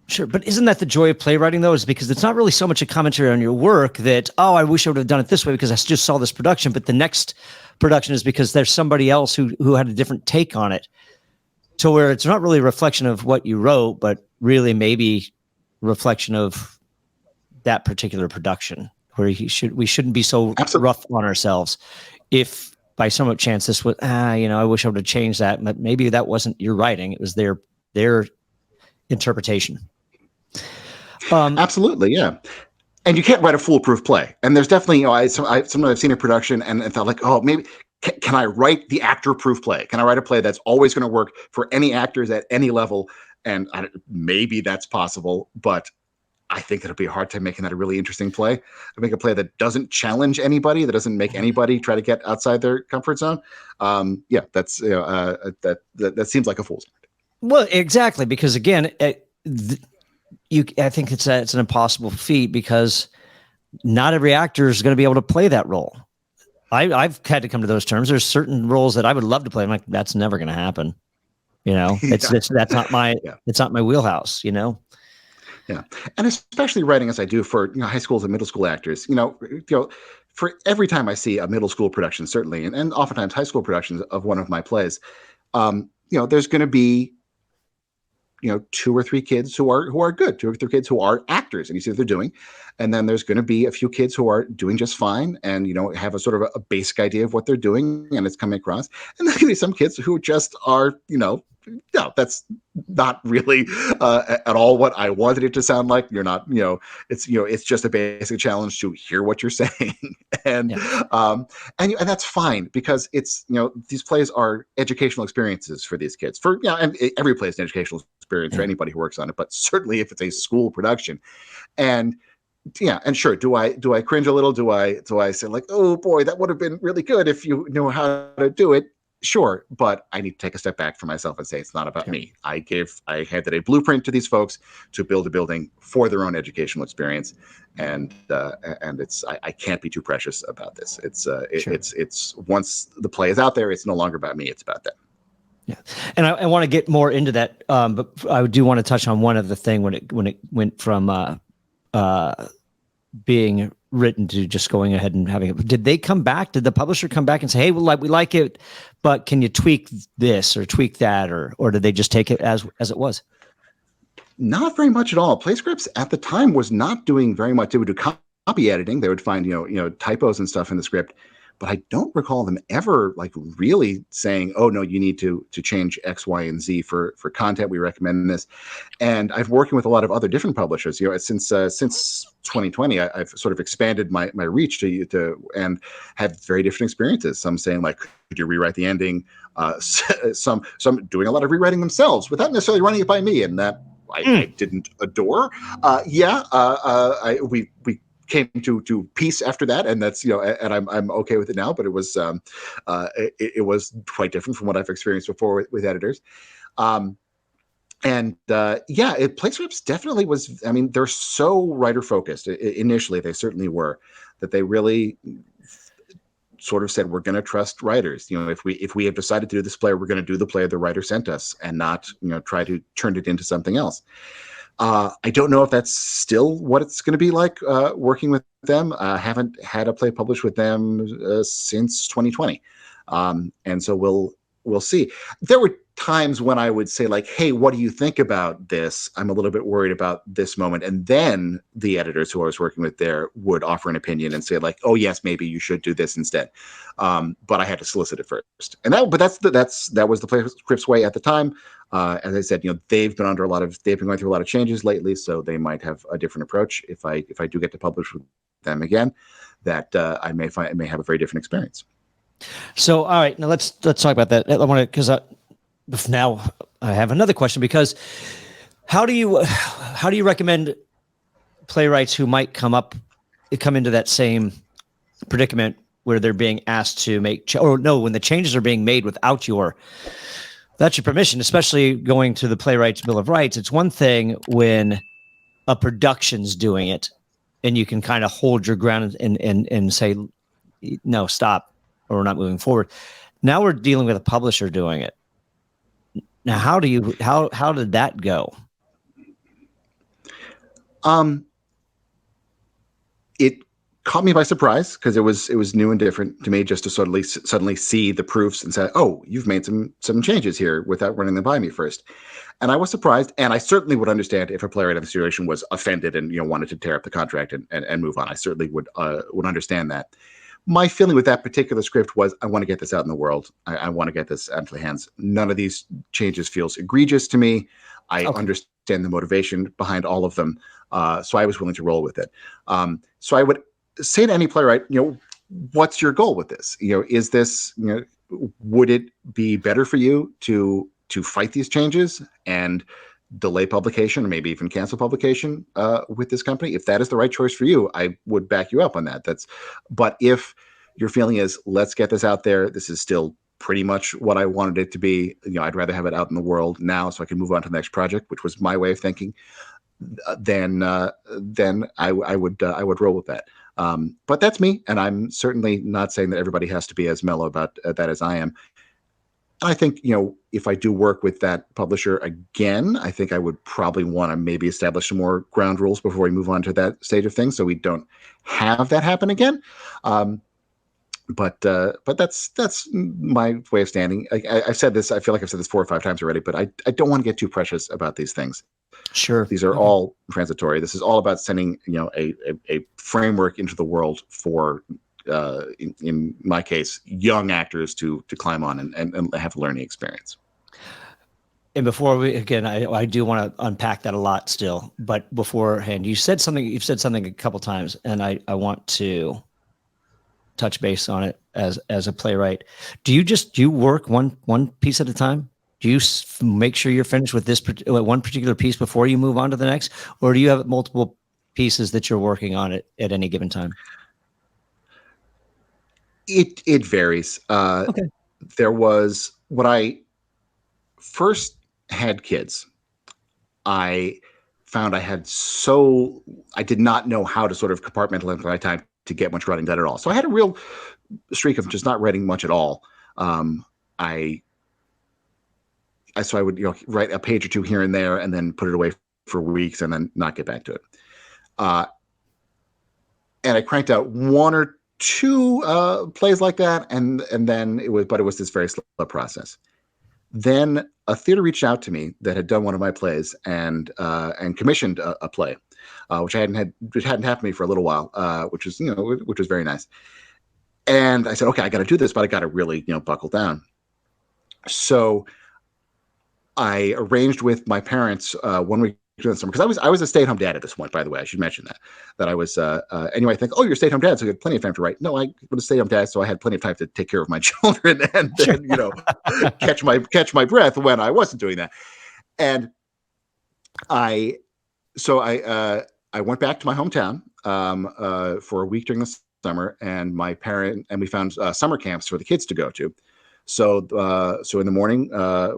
Sure. But isn't that the joy of playwriting, though, is because it's not really so much a commentary on your work that, oh, I wish I would have done it this way because I just saw this production. But the next production is because there's somebody else who had a different take on it. So where it's not really a reflection of what you wrote, but really maybe reflection of that particular production, where we shouldn't be so rough on ourselves. If by some chance this was, I wish I would have changed that, but maybe that wasn't your writing; it was their interpretation. Absolutely, yeah. And you can't write a foolproof play. And there's definitely, sometimes I've seen a production and felt like, oh, maybe can I write the actor-proof play? Can I write a play that's always going to work for any actors at any level? And maybe that's possible, but I think it'll be a hard time making that a really interesting play. To make a play that doesn't challenge anybody, that doesn't make anybody try to get outside their comfort zone. That's that seems like a fool's errand. Well, exactly, because again, I think it's an impossible feat because not every actor is going to be able to play that role. I've had to come to those terms. There's certain roles that I would love to play. I'm like, that's never going to happen. That's not my it's not my wheelhouse. Yeah, and especially writing as I do for high schools and middle school actors. For every time I see a middle school production, certainly, and oftentimes high school productions of one of my plays, there's going to be 2 or 3 kids who are good, 2 or 3 kids who are actors, and you see what they're doing, and then there's going to be a few kids who are doing just fine, and have a sort of a basic idea of what they're doing, and it's coming across, and there's going to be some kids who just are no, that's not really at all what I wanted it to sound like. You're not, it's just a basic challenge to hear what you're saying, and that's fine because it's these plays are educational experiences for these kids. And every play is an educational experience for anybody who works on it, but certainly if it's a school production, and sure, do I cringe a little? Do I say like, oh boy, that would have been really good if you know how to do it? Sure, but I need to take a step back for myself and say it's not about me. I handed a blueprint to these folks to build a building for their own educational experience, and I can't be too precious about this. It's once the play is out there, it's no longer about me. It's about them. Yeah, and I want to get more into that, but I do want to touch on one other thing when it went from being written to just going ahead and having it. Did they come back? Did the publisher come back and say, hey, we like it, but can you tweak this or tweak that, or did they just take it as it was? Not very much at all. PlayScripts at the time was not doing very much. They would do copy editing. They would find typos and stuff in the script, but I don't recall them ever like really saying, oh no, you need to change X, Y, and Z for content. We recommend this. And I've working with a lot of other different publishers, since 2020, I've sort of expanded my reach to and had very different experiences. Some saying like, could you rewrite the ending? Some doing a lot of rewriting themselves without necessarily running it by me. And that I didn't adore. We came to peace after that, and that's and I'm okay with it now. But it was it was quite different from what I've experienced before with editors. PlayScripts definitely was. I mean, they're so writer focused. Initially, they certainly were. That they really sort of said, we're going to trust writers. If we have decided to do this play, we're going to do the play the writer sent us, and not try to turn it into something else. I don't know if that's still what it's going to be like working with them. I haven't had a play published with them since 2020, and so we'll see. There were times when I would say like, hey, what do you think about this? I'm a little bit worried about this moment. And then the editors who I was working with there would offer an opinion and say like, oh yes, maybe you should do this instead. But I had to solicit it first. And that was the Playwrights way at the time. As I said, they've been going through a lot of changes lately, so they might have a different approach. If I do get to publish with them again, that I may have a very different experience. So, all right, now let's talk about that. I want to, because now I have another question, because how do you recommend playwrights who might come into that same predicament where they're being asked to make, when the changes are being made without your permission, especially going to the Playwrights Bill of Rights? It's one thing when a production's doing it and you can kind of hold your ground and say, no, stop, or we're not moving forward. Now we're dealing with a publisher doing it. Now, how did that go? It caught me by surprise because it was new and different to me, just to suddenly see the proofs and say, oh, you've made some changes here without running them by me first. And I was surprised, and I certainly would understand if a playwright in the situation was offended and wanted to tear up the contract and move on. I certainly would understand that. My feeling with that particular script was, I want to get this out in the world. I want to get this out into the hands. None of these changes feels egregious to me. I understand the motivation behind all of them. So I was willing to roll with it. So I would say to any playwright, what's your goal with this? Is this, would it be better for you to fight these changes and delay publication or maybe even cancel publication with this company? If that is the right choice for you, I would back you up on that. But if your feeling is, let's get this out there, this is still pretty much what I wanted it to be, I'd rather have it out in the world now so I can move on to the next project, which was my way of thinking, then I would roll with that. But that's me, and I'm certainly not saying that everybody has to be as mellow about that as I am. I think, if I do work with that publisher again, I think I would probably want to maybe establish some more ground rules before we move on to that stage of things, so we don't have that happen again. But that's my way of standing. I've said this. I feel like I've said this 4 or 5 times already, but I don't want to get too precious about these things. Sure. These are all transitory. This is all about sending, a framework into the world for, in my case, young actors to climb on and have a learning experience. And before I do want to unpack that a lot still, but beforehand, you've said something a couple times, and I want to touch base on it as a playwright. Do you work one piece at a time? Do you make sure you're finished with this one particular piece before you move on to the next, or do you have multiple pieces that you're working on at any given time? It varies. Okay. There was, when I first had kids, I found I did not know how to sort of compartmentalize my time to get much writing done at all. So I had a real streak of just not writing much at all. So I would, write a page or 2 here and there, and then put it away for weeks, and then not get back to it. And I cranked out 1 or 2 plays like that, and then it was this very slow process. Then a theater reached out to me that had done one of my plays and commissioned a play, which hadn't happened to me for a little while, which was very nice. And I said, okay, I got to do this, but I got to really buckle down. So I arranged with my parents 1 week during the summer, because I was a stay-at-home dad at this point, by the way. I should mention that I was anyway. I think, oh, you're a stay-at-home dad, so you had plenty of time to write. No, I was a stay-at-home dad, so I had plenty of time to take care of my children and then, catch my breath when I wasn't doing that. And I went back to my hometown for a week during the summer, and we found summer camps for the kids to go to. So in the morning, I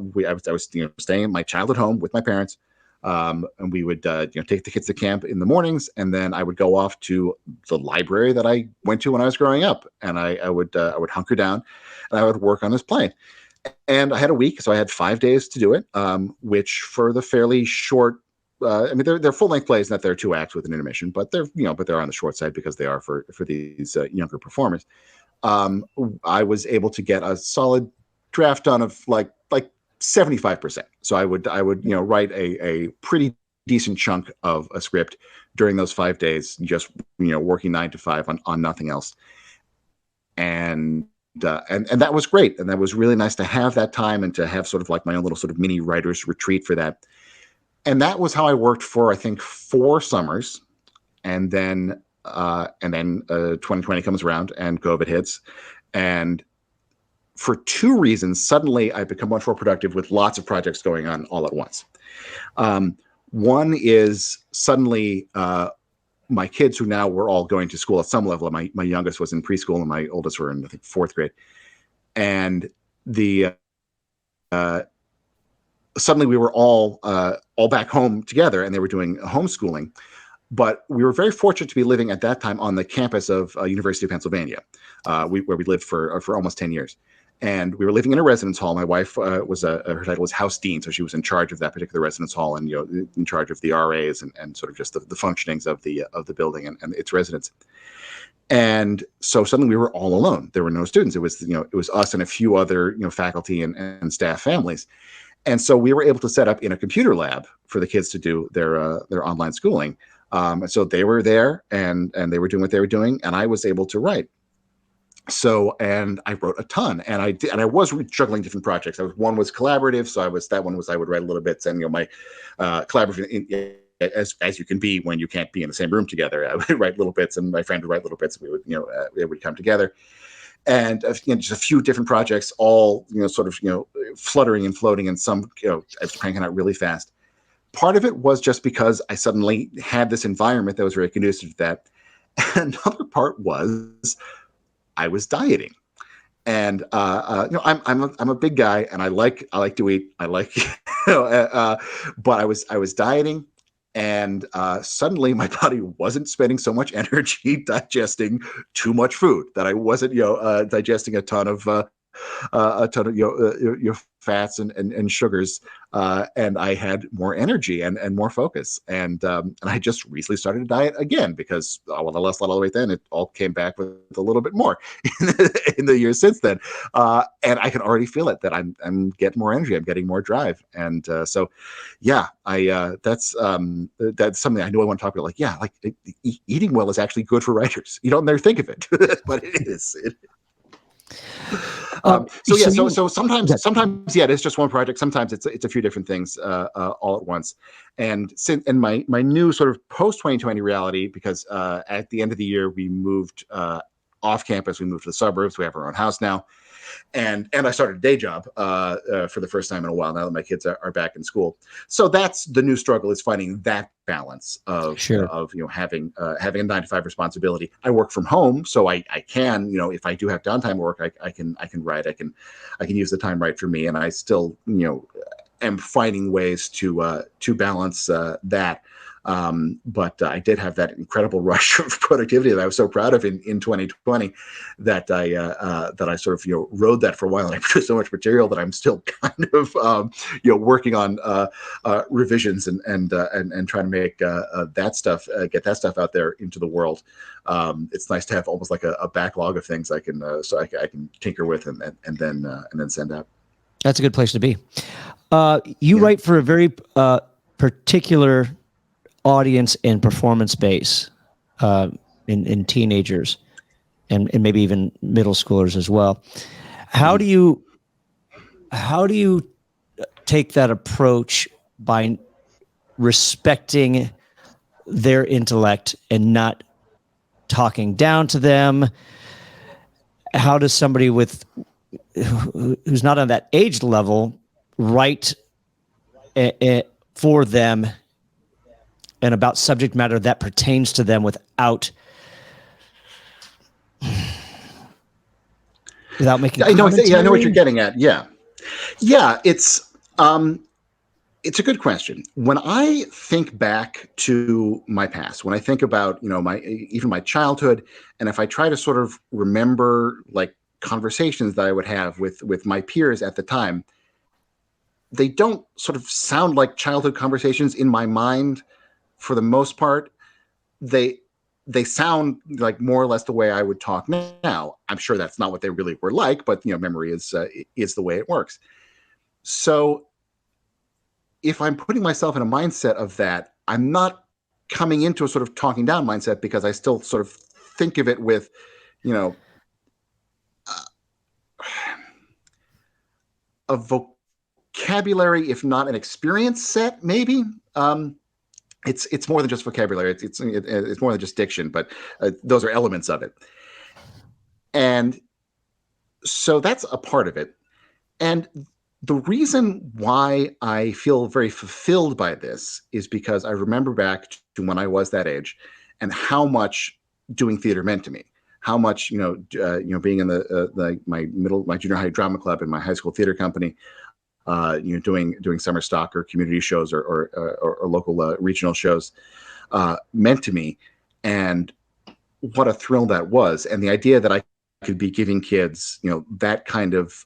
was staying in my childhood home with my parents, and we would take the kids to camp in the mornings, and then I would go off to the library that I went to when I was growing up, and I would hunker down, and I would work on this play. And I had a week, so I had 5 days to do it, which for the fairly short. They're full-length plays, not they're 2 acts with an intermission, but they're on the short side because they are for these younger performers. I was able to get a solid draft done of like 75%. So I would write a pretty decent chunk of a script during those 5 days, just working 9 to 5 on nothing else. And that was great, and that was really nice to have that time and to have sort of like my own little sort of mini writer's retreat for that. And that was how I worked for, I think, 4 summers, and then 2020 comes around and COVID hits, and for 2 reasons, suddenly I become much more productive with lots of projects going on all at once. One is suddenly my kids, who now were all going to school at some level. My youngest was in preschool and my oldest were in, I think, 4th grade. And suddenly we were all back home together, and they were doing homeschooling. But we were very fortunate to be living at that time on the campus of University of Pennsylvania, where we lived for almost 10 years. And we were living in a residence hall. My wife her title was house dean, so she was in charge of that particular residence hall, and in charge of the RAs and sort of just the functionings of the building and its residents. And so suddenly we were all alone. There were no students. It was us and a few other faculty and staff families. And so we were able to set up in a computer lab for the kids to do their online schooling. And so they were there and they were doing what they were doing, and I was able to write. So, and I wrote a ton, and I was juggling different projects. One was collaborative, so I would write little bits, and my collaborative, as you can be when you can't be in the same room together. I would write little bits, and my friend would write little bits. And we would it would come together, and just a few different projects, all sort of fluttering and floating, and some I was cranking out really fast. Part of it was just because I suddenly had this environment that was very conducive to that. Another part was I was dieting, and I'm a big guy, and I like to eat. I like, but I was dieting, and suddenly my body wasn't spending so much energy digesting too much food, that I wasn't digesting a ton of fats and sugars, and I had more energy and more focus, and I just recently started a diet again because I lost a lot of weight then. It all came back with a little bit more in the years since then, and I can already feel it that I'm getting more energy, I'm getting more drive, and so yeah, that's something I know I want to talk about. Eating well is actually good for writers. You don't never think of it, but it is. So sometimes it's just one project. Sometimes it's a few different things all at once. And my new sort of post 2020 reality, because at the end of the year we moved off campus, we moved to the suburbs. We have our own house now, and I started a day job for the first time in a while now that my kids are back in school. So that's the new struggle, is finding that balance of having a 9 to 5 responsibility. I work from home, so I can if I do have downtime at work, I can write. I can use the time right for me, and I still am finding ways to balance that. But I did have that incredible rush of productivity that I was so proud of in 2020 that I sort of rode that for a while, and I produced so much material that I'm still kind of working on revisions and trying to make that stuff get that stuff out there into the world. It's nice to have almost like a backlog of things I can tinker with and then send out. That's a good place to be. You write for a very particular audience and performance base in teenagers and maybe even middle schoolers as well. How do you take that approach by respecting their intellect and not talking down to them? How does somebody who's not on that age level write for them and about subject matter that pertains to them without making commentary? I know what you're getting at. Yeah, it's a good question. When I think back to my past, when I think about my childhood, and if I try to sort of remember like conversations that I would have with my peers at the time, they don't sort of sound like childhood conversations in my mind. For the most part, they sound like more or less the way I would talk now. I'm sure that's not what they really were like, but memory is the way it works. So if I'm putting myself in a mindset of that, I'm not coming into a sort of talking down mindset, because I still sort of think of it with, you know, a vocabulary, if not an experience set, maybe. It's more than just vocabulary. It's more than just diction, but those are elements of it. And so that's a part of it. And the reason why I feel very fulfilled by this is because I remember back to when I was that age and how much doing theater meant to me. How much, being in my junior high drama club and my high school theater company, doing summer stock or community shows or local regional shows meant to me, and what a thrill that was. And the idea that I could be giving kids, that kind of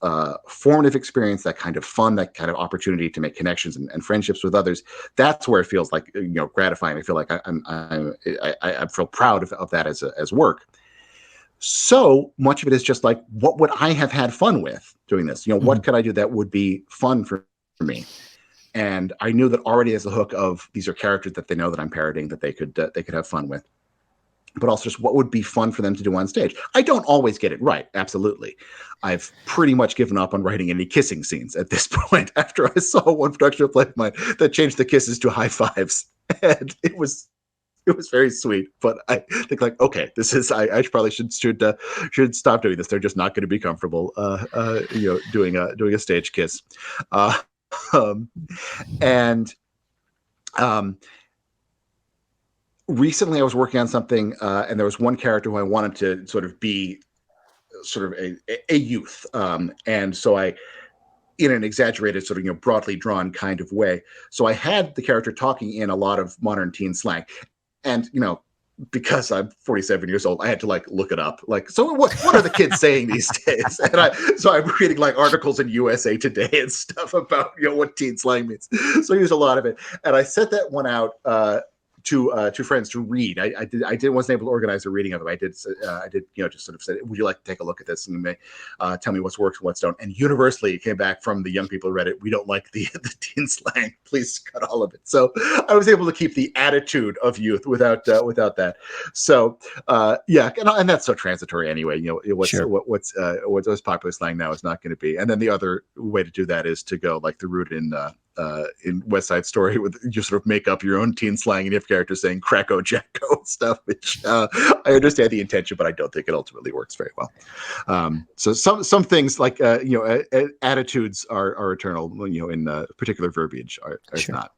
formative experience, that kind of fun, that kind of opportunity to make connections and friendships with others. That's where it feels like, gratifying. I feel like I feel proud of that as work. So much of it is just like, what would I have had fun with doing this? What could I do that would be fun for me? And I knew that already as a hook of, these are characters that they know that I'm parodying, that they could have fun with. But also just what would be fun for them to do on stage. I don't always get it right. Absolutely. I've pretty much given up on writing any kissing scenes at this point, after I saw one production of play of mine that changed the kisses to high fives. And it was very sweet, but I think like, okay, this is, I probably should stop doing this. They're just not going to be comfortable, doing a stage kiss. Recently I was working on something, and there was one character who I wanted to sort of be sort of a youth. And so I, in an exaggerated sort of, broadly drawn kind of way. So I had the character talking in a lot of modern teen slang. And, because I'm 47 years old, I had to look it up. So what are the kids saying these days? And I'm reading articles in USA Today and stuff about, what teen slang means. So I used a lot of it. And I sent that one out to friends to read. Wasn't able to organize a reading of it. I did, just sort of said, would you like to take a look at this? And you may tell me what's worked and what's don't. And universally it came back from the young people who read it, we don't like the teen slang. Please cut all of it. So I was able to keep the attitude of youth without that. So and that's so transitory anyway. What's popular slang now is not going to be. And then the other way to do that is to go like the route in West Side Story, with you sort of make up your own teen slang and you have characters saying cracko jacko stuff, which I understand the intention, but I don't think it ultimately works very well. So some things like attitudes are eternal, in particular verbiage are Sure. not.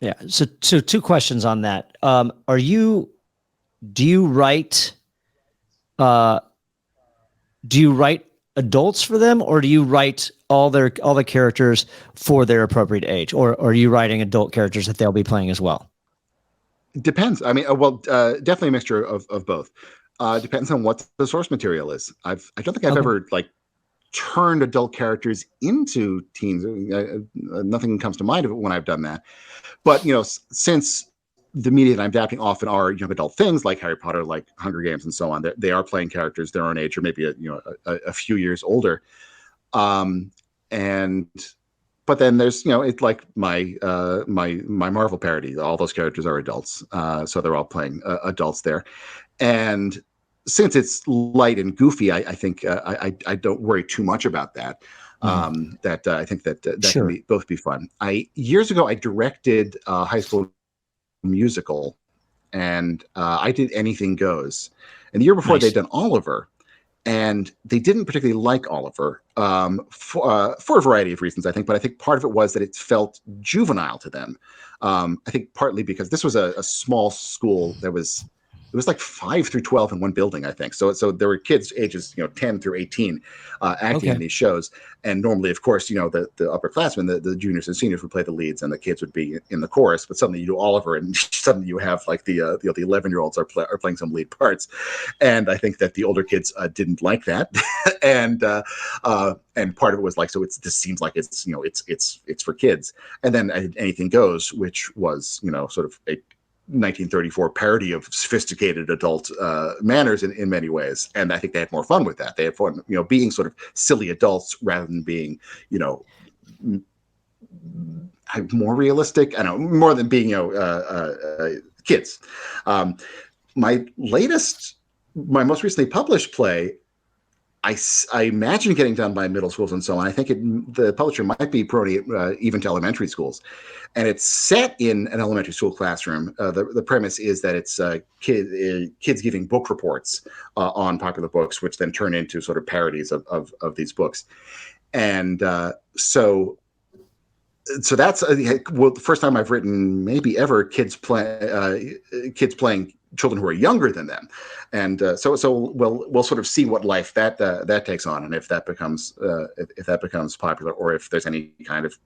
Yeah. So two questions on that. Do you write adults for them, or do you write all the characters for their appropriate age, or are you writing adult characters that they'll be playing as well? Depends. I mean, definitely a mixture of both. Depends on what the source material is. I don't think I've ever turned adult characters into teens. Nothing comes to mind of it when I've done that. But since the media that I'm adapting often are young adult things like Harry Potter, like Hunger Games, and so on, they are playing characters their own age or maybe a few years older. But then there's it's like my Marvel parody. All those characters are adults, so they're all playing adults there. And since it's light and goofy, I think I don't worry too much about that. I think that Sure. can both be fun. Years ago I directed a high school musical, and I did Anything Goes. And the year before, Nice. they'd done Oliver, and they didn't particularly like Oliver for a variety of reasons, I think. But I think part of it was that it felt juvenile to them. I think partly because this was a small school that was. It was like 5 through 12 in one building, I think. So there were kids ages 10 through 18 acting in these shows. And normally, of course, the upperclassmen, the juniors and seniors would play the leads, and the kids would be in the chorus. But suddenly you do Oliver, and suddenly you have like the 11-year-olds are playing some lead parts. And I think that the older kids didn't like that, and part of it was like, so this seems like it's for kids. And then Anything Goes, which was sort of a 1934 parody of sophisticated adult manners in many ways. And I think they had more fun with that. They had fun, being sort of silly adults rather than being, more realistic. I don't know, more than being, kids. My most recently published play, I imagine getting done by middle schools and so on. I think the publisher might be Parody, even to elementary schools. And it's set in an elementary school classroom. The premise is that it's kids giving book reports on popular books, which then turn into sort of parodies of these books. And so that's the first time I've written maybe ever kids playing children who are younger than them, and so we'll sort of see what life that takes on, and if that becomes popular, or if there's any kind of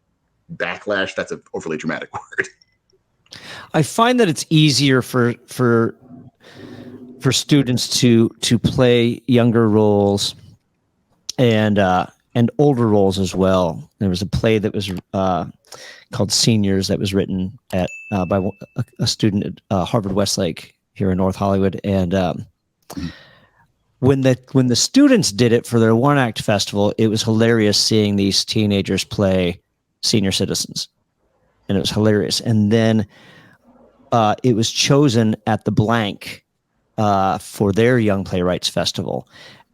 backlash. That's an overly dramatic word. I find that it's easier for students to play younger roles and older roles as well. There was a play that was called Seniors that was written by a student at Harvard Westlake here in North Hollywood, and when the students did it for their one-act festival, it was hilarious seeing these teenagers play senior citizens, and it was hilarious. And then it was chosen at the Blank for their Young Playwrights Festival,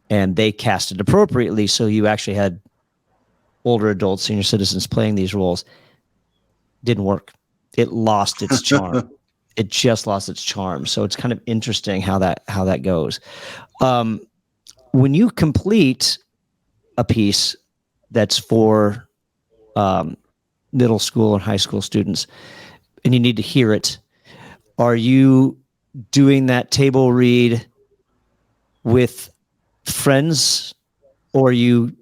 and they cast it appropriately. So you actually had older adults, senior citizens playing these roles. Didn't work. It lost its charm. It just lost its charm. So it's kind of interesting how that goes. When you complete a piece that's for middle school and high school students, and you need to hear it, are you doing that table read with friends, or are you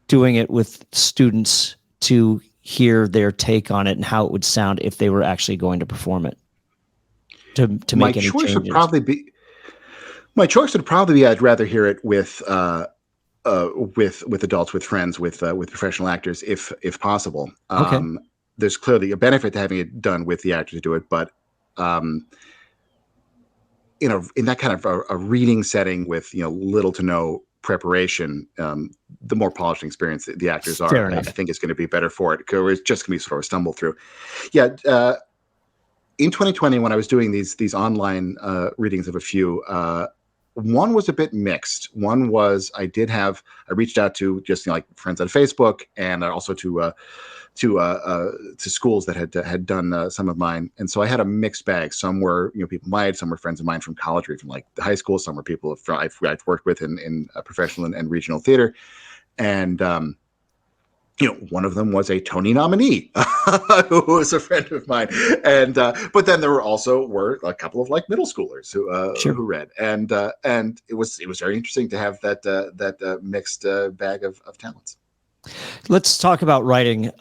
doing it with students to hear their take on it and how it would sound if they were actually going to perform it? To make any changes? My choice would probably be I'd rather hear it with adults, with friends, with professional actors, if possible. Okay. There's clearly a benefit to having it done with the actors do it, but in that kind of a reading setting with little to no preparation, the more polished experience the actors are, I think is going to be better for it, because it's just going to be sort of a stumble through. Yeah. In 2020, when I was doing these online readings of a few, one was a bit mixed. One was I reached out to just like friends on Facebook, and also to schools that had done some of mine, and so I had a mixed bag. Some were people my age, some were friends of mine from college or from like the high school. Some were people I've worked with in professional and regional theater, and one of them was a Tony nominee who was a friend of mine, and but then there were a couple of like middle schoolers who read, and it was very interesting to have that mixed bag of talents. Let's talk about writing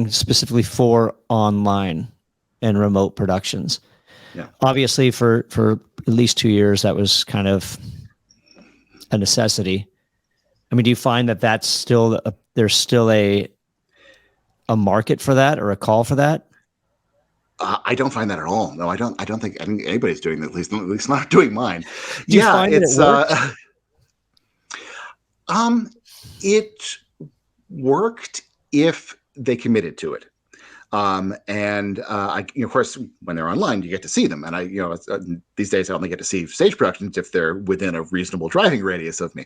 specifically for online and remote productions. Yeah. Obviously, for at least 2 years, that was kind of a necessity. I mean, do you find that that's there's still a market for that, or a call for that? I don't find that at all. No, I don't think anybody's doing that. At least not doing mine. Do you find it's it worked if they committed to it. Of course, when they're online, you get to see them. And these days I only get to see stage productions if they're within a reasonable driving radius of me.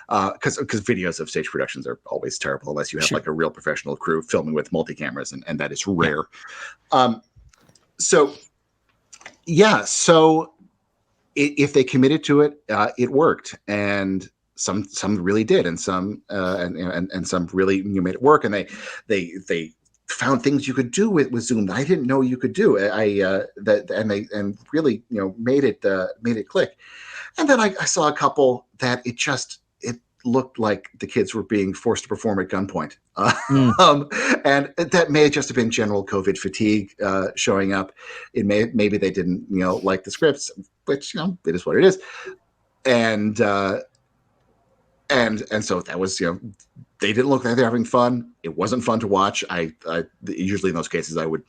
Because videos of stage productions are always terrible unless you have like a real professional crew filming with multi-cameras, and that is rare. So if they committed to it, it worked. And some really did, and some and some really made it work. And they found things you could do with Zoom that I didn't know you could do. They really made it click. And then I saw a couple that it looked like the kids were being forced to perform at gunpoint, and that may just have been general COVID fatigue showing up. Maybe they didn't like the scripts, which it is what it is, and so that was they didn't look like they're having fun. It wasn't fun to watch. I usually in those cases I would,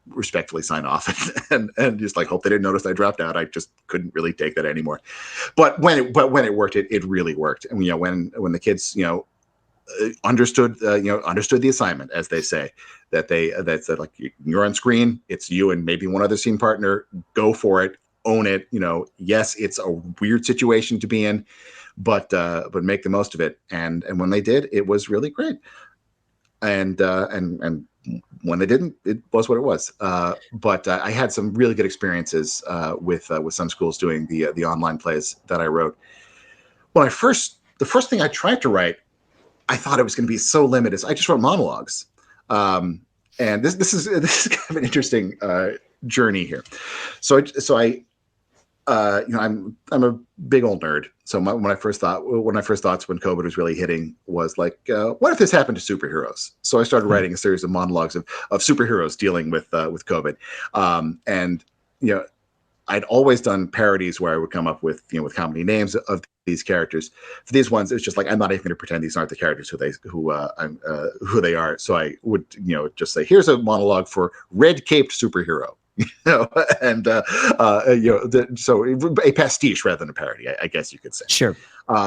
respectfully sign off and just like hope they didn't notice I dropped out. I just couldn't really take that anymore. But when it worked, it really worked. And when the kids understood the assignment, as they say, that said, like, you're on screen, it's you and maybe one other scene partner, go for it, own it. Yes, it's a weird situation to be in, but make the most of it. And when they did, it was really great. And when they didn't, it was what it was. But I had some really good experiences with some schools doing the online plays that I wrote. The first thing I tried to write, I thought it was going to be so limited. I just wrote monologues. And this is kind of an interesting journey here. I'm a big old nerd. So when my first thoughts when COVID was really hitting was like, what if this happened to superheroes? So I started writing a series of monologues of superheroes dealing with COVID. I'd always done parodies where I would come up with comedy names of these characters. For these ones, it's just like, I'm not even going to pretend these aren't the characters who they are. So I would just say, here's a monologue for red caped superhero. So a pastiche rather than a parody, I guess you could say. Sure.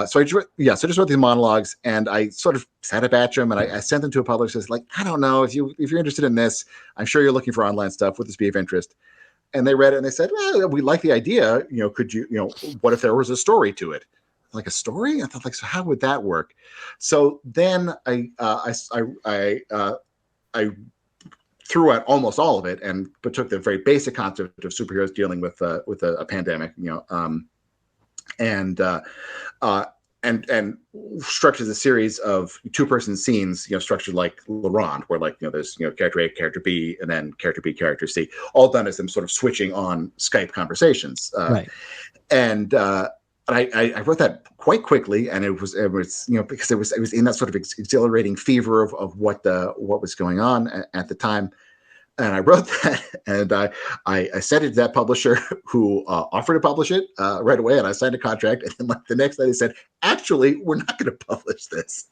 So I just wrote these monologues, and I sort of sat up at them, and I sent them to a publisher. It's like, I don't know if you're interested in this. I'm sure you're looking for online stuff. Would this be of interest? And they read it and they said, well, we like the idea. Could you, what if there was a story to it? Like, a story? I thought, like, so how would that work? So then I threw out almost all of it, but took the very basic concept of superheroes dealing with a pandemic, and structured a series of two-person scenes, structured like Laurent, where there's character A, character B, and then character B, character C, all done as them sort of switching on Skype conversations. Right. And I wrote that quite quickly, and it was because it was in that sort of exhilarating fever of what was going on at the time. And I wrote that, and I sent it to that publisher, who offered to publish it right away, and I signed a contract. And then the next day they said, actually, we're not going to publish this,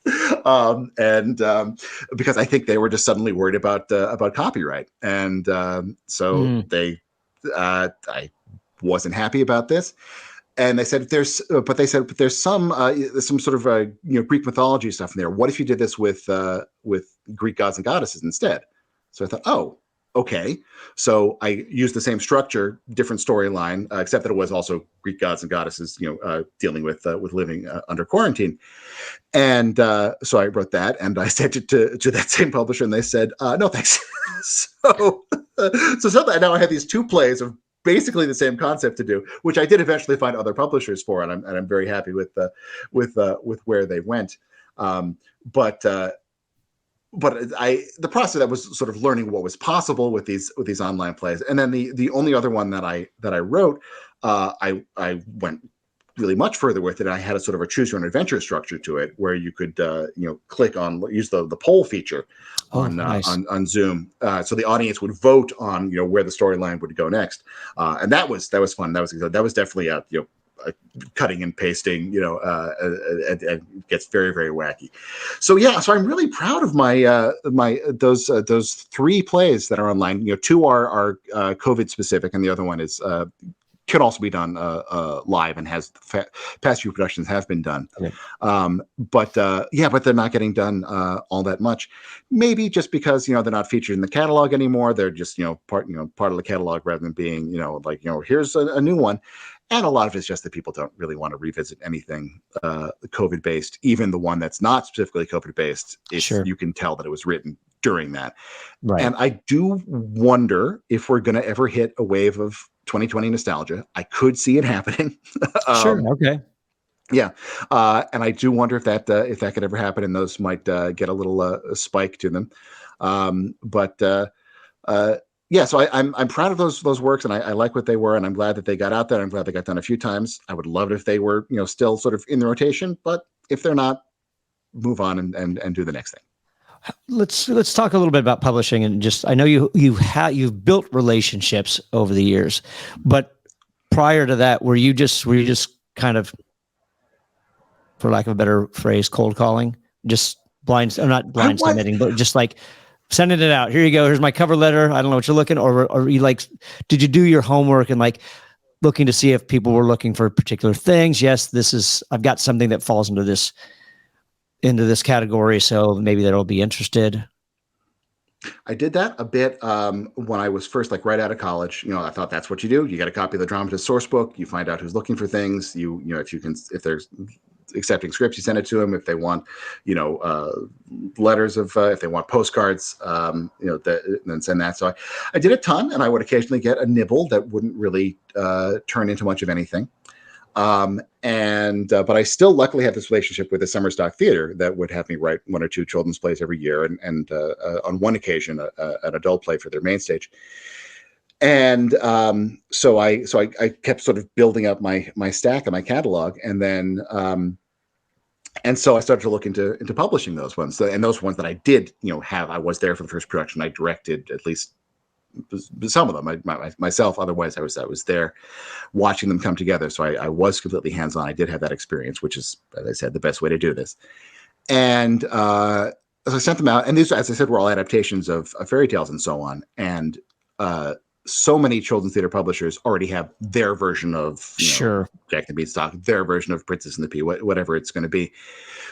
because I think they were just suddenly worried about copyright, and I wasn't happy about this. And they said, there's some sort of Greek mythology stuff in there. What if you did this with Greek gods and goddesses instead? So I thought, oh, okay. So I used the same structure, different storyline, except that it was also Greek gods and goddesses, dealing with living under quarantine. And so I wrote that, and I sent it to that same publisher, and they said, no, thanks. So now I have these two plays of basically the same concept to do, which I did eventually find other publishers for, and I'm very happy with where they went. But the process that was sort of learning what was possible with these online plays, and then the only other one that I wrote, I went really much further with it. I had a sort of a choose your own adventure structure to it, where you could use the poll feature on Zoom, so the audience would vote on where the storyline would go next, and that was fun. That was definitely a cutting and pasting, it gets very, very wacky. So I'm really proud of my those three plays that are online. Two are COVID specific, and the other one is can also be done live, and has past few productions have been done. Okay. But they're not getting done all that much. Maybe just because they're not featured in the catalog anymore. They're just part of the catalog, rather than being here's a new one. And a lot of it's just that people don't really want to revisit anything COVID based, even the one that's not specifically COVID based. Sure. You can tell that it was written during that. Right. And I do wonder if we're going to ever hit a wave of 2020 nostalgia. I could see it happening. Sure. Okay. Yeah. And I do wonder if that could ever happen, and those might get a little spike to them. So I'm proud of those works, and I like what they were, and I'm glad that they got out there. I'm glad they got done a few times. I would love it if they were, still sort of in the rotation, but if they're not, move on and do the next thing. Let's talk a little bit about publishing, and just, I know you've built relationships over the years, but prior to that, were you just kind of, for lack of a better phrase, cold calling, just not I blind was submitting, but just like sending it out. Here you go. Here's my cover letter. I don't know what you're looking, or you like, did you do your homework and like looking to see if people were looking for particular things? Yes, I've got something that falls into this category, so maybe that'll be interested. I did that a bit when I was first, like right out of college. I thought that's what you do. You got a copy of the dramatist source book. You find out who's looking for things. If there's accepting scripts, you send it to them. If they want, letters of, if they want postcards, then send that. So I did a ton, and I would occasionally get a nibble that wouldn't really turn into much of anything. But I still luckily had this relationship with the summer stock theater that would have me write 1 or 2 children's plays every year, and on one occasion an adult play for their main stage. And so I kept sort of building up my stack and my catalog, and then and so I started to look into publishing those ones. And those ones that I did have, I was there for the first production. I directed at least some of them myself. Otherwise, I was there watching them come together. So I was completely hands-on. I did have that experience, which is, as I said, the best way to do this. And as I sent them out, and these, as I said, were all adaptations of fairy tales and so on. And so many children's theater publishers already have their version of Jack and the Beanstalk, their version of Princess and the Pea, whatever it's going to be.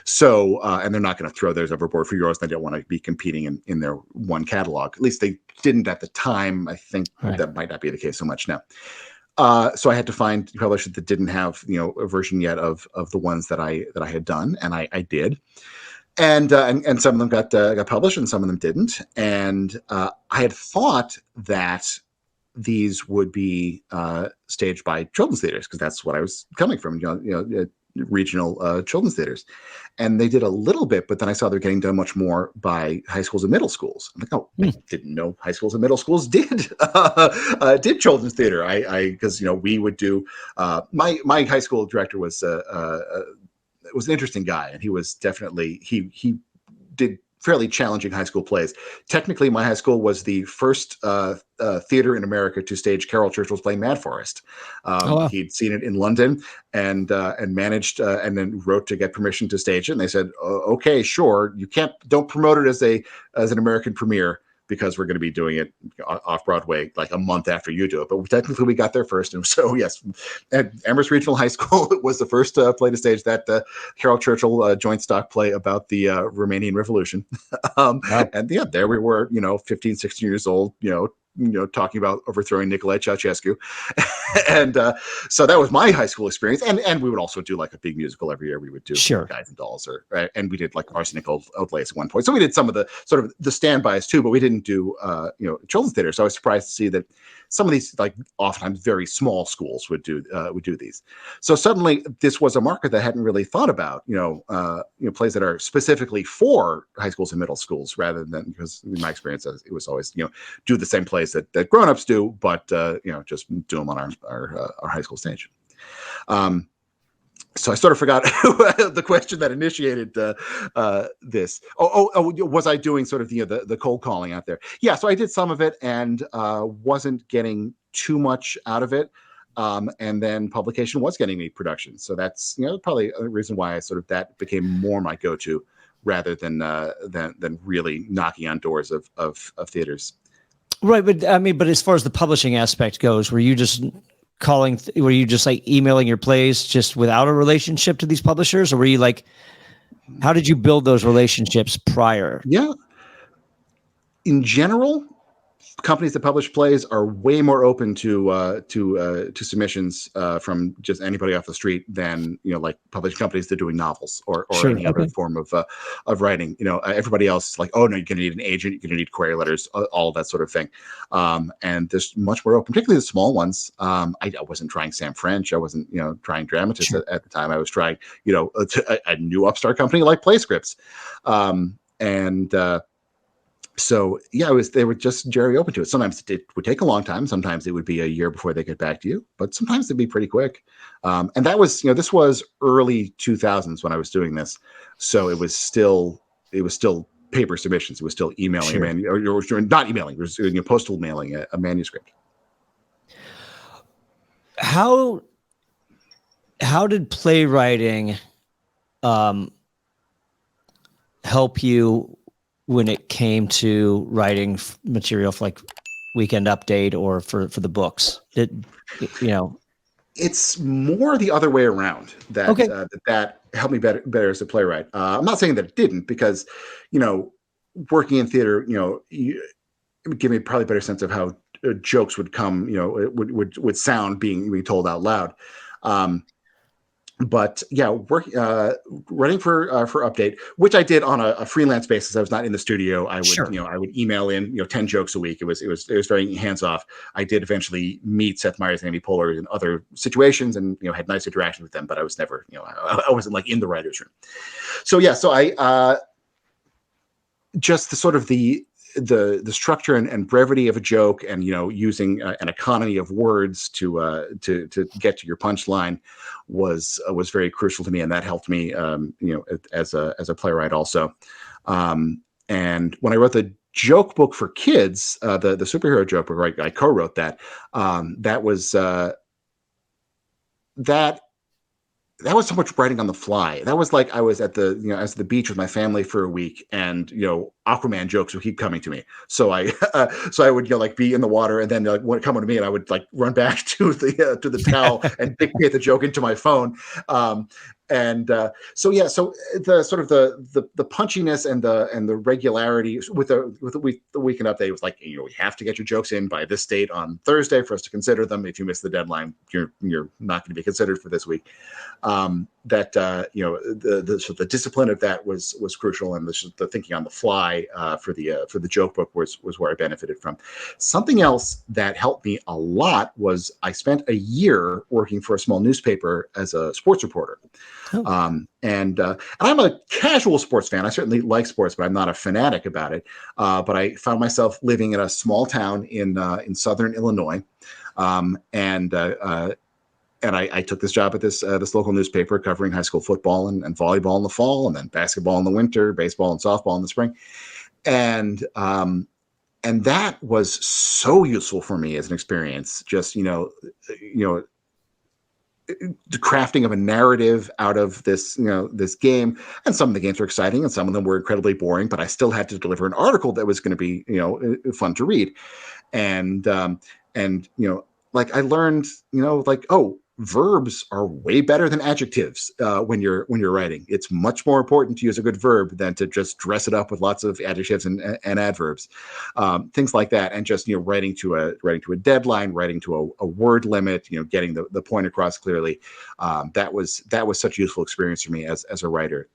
So, and they're not going to throw theirs overboard for yours. They don't want to be competing in their one catalog. At least they didn't at the time. I think that might not be the case so much now. So I had to find publishers that didn't have a version yet of the ones that I had done, and I did. And some of them got published, and some of them didn't. And I had thought that these would be staged by children's theaters, because that's what I was coming from, regional children's theaters. And they did a little bit, but then I saw they're getting done much more by high schools and middle schools. I'm like, I didn't know high schools and middle schools did children's theater. Because we would do my high school director was an interesting guy, and he was definitely he did fairly challenging high school plays. Technically, my high school was the first theater in America to stage Carol Churchill's play Mad Forest. He'd seen it in London and managed and then wrote to get permission to stage it. And they said, "Okay, sure, don't promote it as an American premiere, because we're going to be doing it off Broadway like a month after you do it." But technically, we got there first. And so, yes, at Amherst Regional High School, it was the first play to stage that Carol Churchill joint stock play about the Romanian Revolution. Wow. And yeah, there we were, 15, 16 years old, talking about overthrowing Nicolae Ceausescu. And so that was my high school experience. And we would also do like a big musical every year. We would do Guys and Dolls, and we did like Arsenic Outlays at one point. So we did some of the sort of the standbys too, but we didn't do children's theater. So I was surprised to see that some of these, like, oftentimes very small schools would do these. So suddenly this was a market that I hadn't really thought about, plays that are specifically for high schools and middle schools, rather than, because in my experience, it was always, do the same plays that grownups do, but just do them on our high school stage. So I sort of forgot the question that initiated this. Was I doing sort of the cold calling out there? Yeah, so I did some of it and wasn't getting too much out of it. And then publication was getting me production. So that's probably a reason why that became more my go-to, rather than really knocking on doors of theaters. Right, but but as far as the publishing aspect goes, were you just were you just like emailing your plays just without a relationship to these publishers, or were you like, how did you build those relationships prior? Yeah. In general, companies that publish plays are way more open to submissions from just anybody off the street than like publishing companies that are doing novels or any other form of writing. Everybody else is like, oh no, you're going to need an agent, you're going to need query letters, all of that sort of thing. And there's much more open, particularly the small ones. I wasn't trying Sam French, I wasn't trying dramatists at the time. I was trying a new upstart company like PlayScripts, So yeah, they were just very open to it. Sometimes it would take a long time. Sometimes it would be a year before they get back to you, but sometimes it'd be pretty quick. And that was, this was early 2000s when I was doing this. So it was still paper submissions. It was still emailing or not emailing, it was doing postal mailing a manuscript. How did playwriting, help you when it came to writing material for like Weekend Update or for the books? It's more the other way around that Okay. that helped me better as a playwright. I'm not saying that it didn't, because, working in theater, it would give me probably a better sense of how jokes would come, it would sound being told out loud. But yeah, running for Update, which I did on a freelance basis. I was not in the studio. I would, Sure. I would email in, 10 jokes a week. It was very hands off. I did eventually meet Seth Meyers and Amy Poehler in other situations, and had nice interaction with them. But I was never, I wasn't like in the writer's room. So yeah, so I just the sort of the structure and brevity of a joke, and using an economy of words to get to your punchline was very crucial to me, and that helped me as a playwright also. And when I wrote the joke book for kids, the superhero joke book, I co-wrote that. That was so much writing on the fly. That was like I was at the beach with my family for a week, and Aquaman jokes would keep coming to me. So I would like be in the water, and then when it come to me, and I would like run back to the towel and dictate the joke into my phone. So the sort of the punchiness and the regularity with the Weekend Update was like, we have to get your jokes in by this date on Thursday for us to consider them. If you miss the deadline, you're not going to be considered for this week. The discipline of that was crucial, and the thinking on the fly for the joke book was where I benefited from. Something else that helped me a lot was I spent a year working for a small newspaper as a sports reporter. Oh. And I'm a casual sports fan. I certainly like sports, but I'm not a fanatic about it. But I found myself living in a small town in southern Illinois, and I took this job at this local newspaper covering high school football and volleyball in the fall, and then basketball in the winter, baseball and softball in the spring, and that was so useful for me as an experience. Just the crafting of a narrative out of this game. And some of the games were exciting, and some of them were incredibly boring, but I still had to deliver an article that was going to be fun to read. And like I learned verbs are way better than adjectives when you're writing. It's much more important to use a good verb than to just dress it up with lots of adjectives and adverbs, things like that. And just writing to a deadline, writing to a word limit, getting the point across clearly. That was such a useful experience for me as a writer.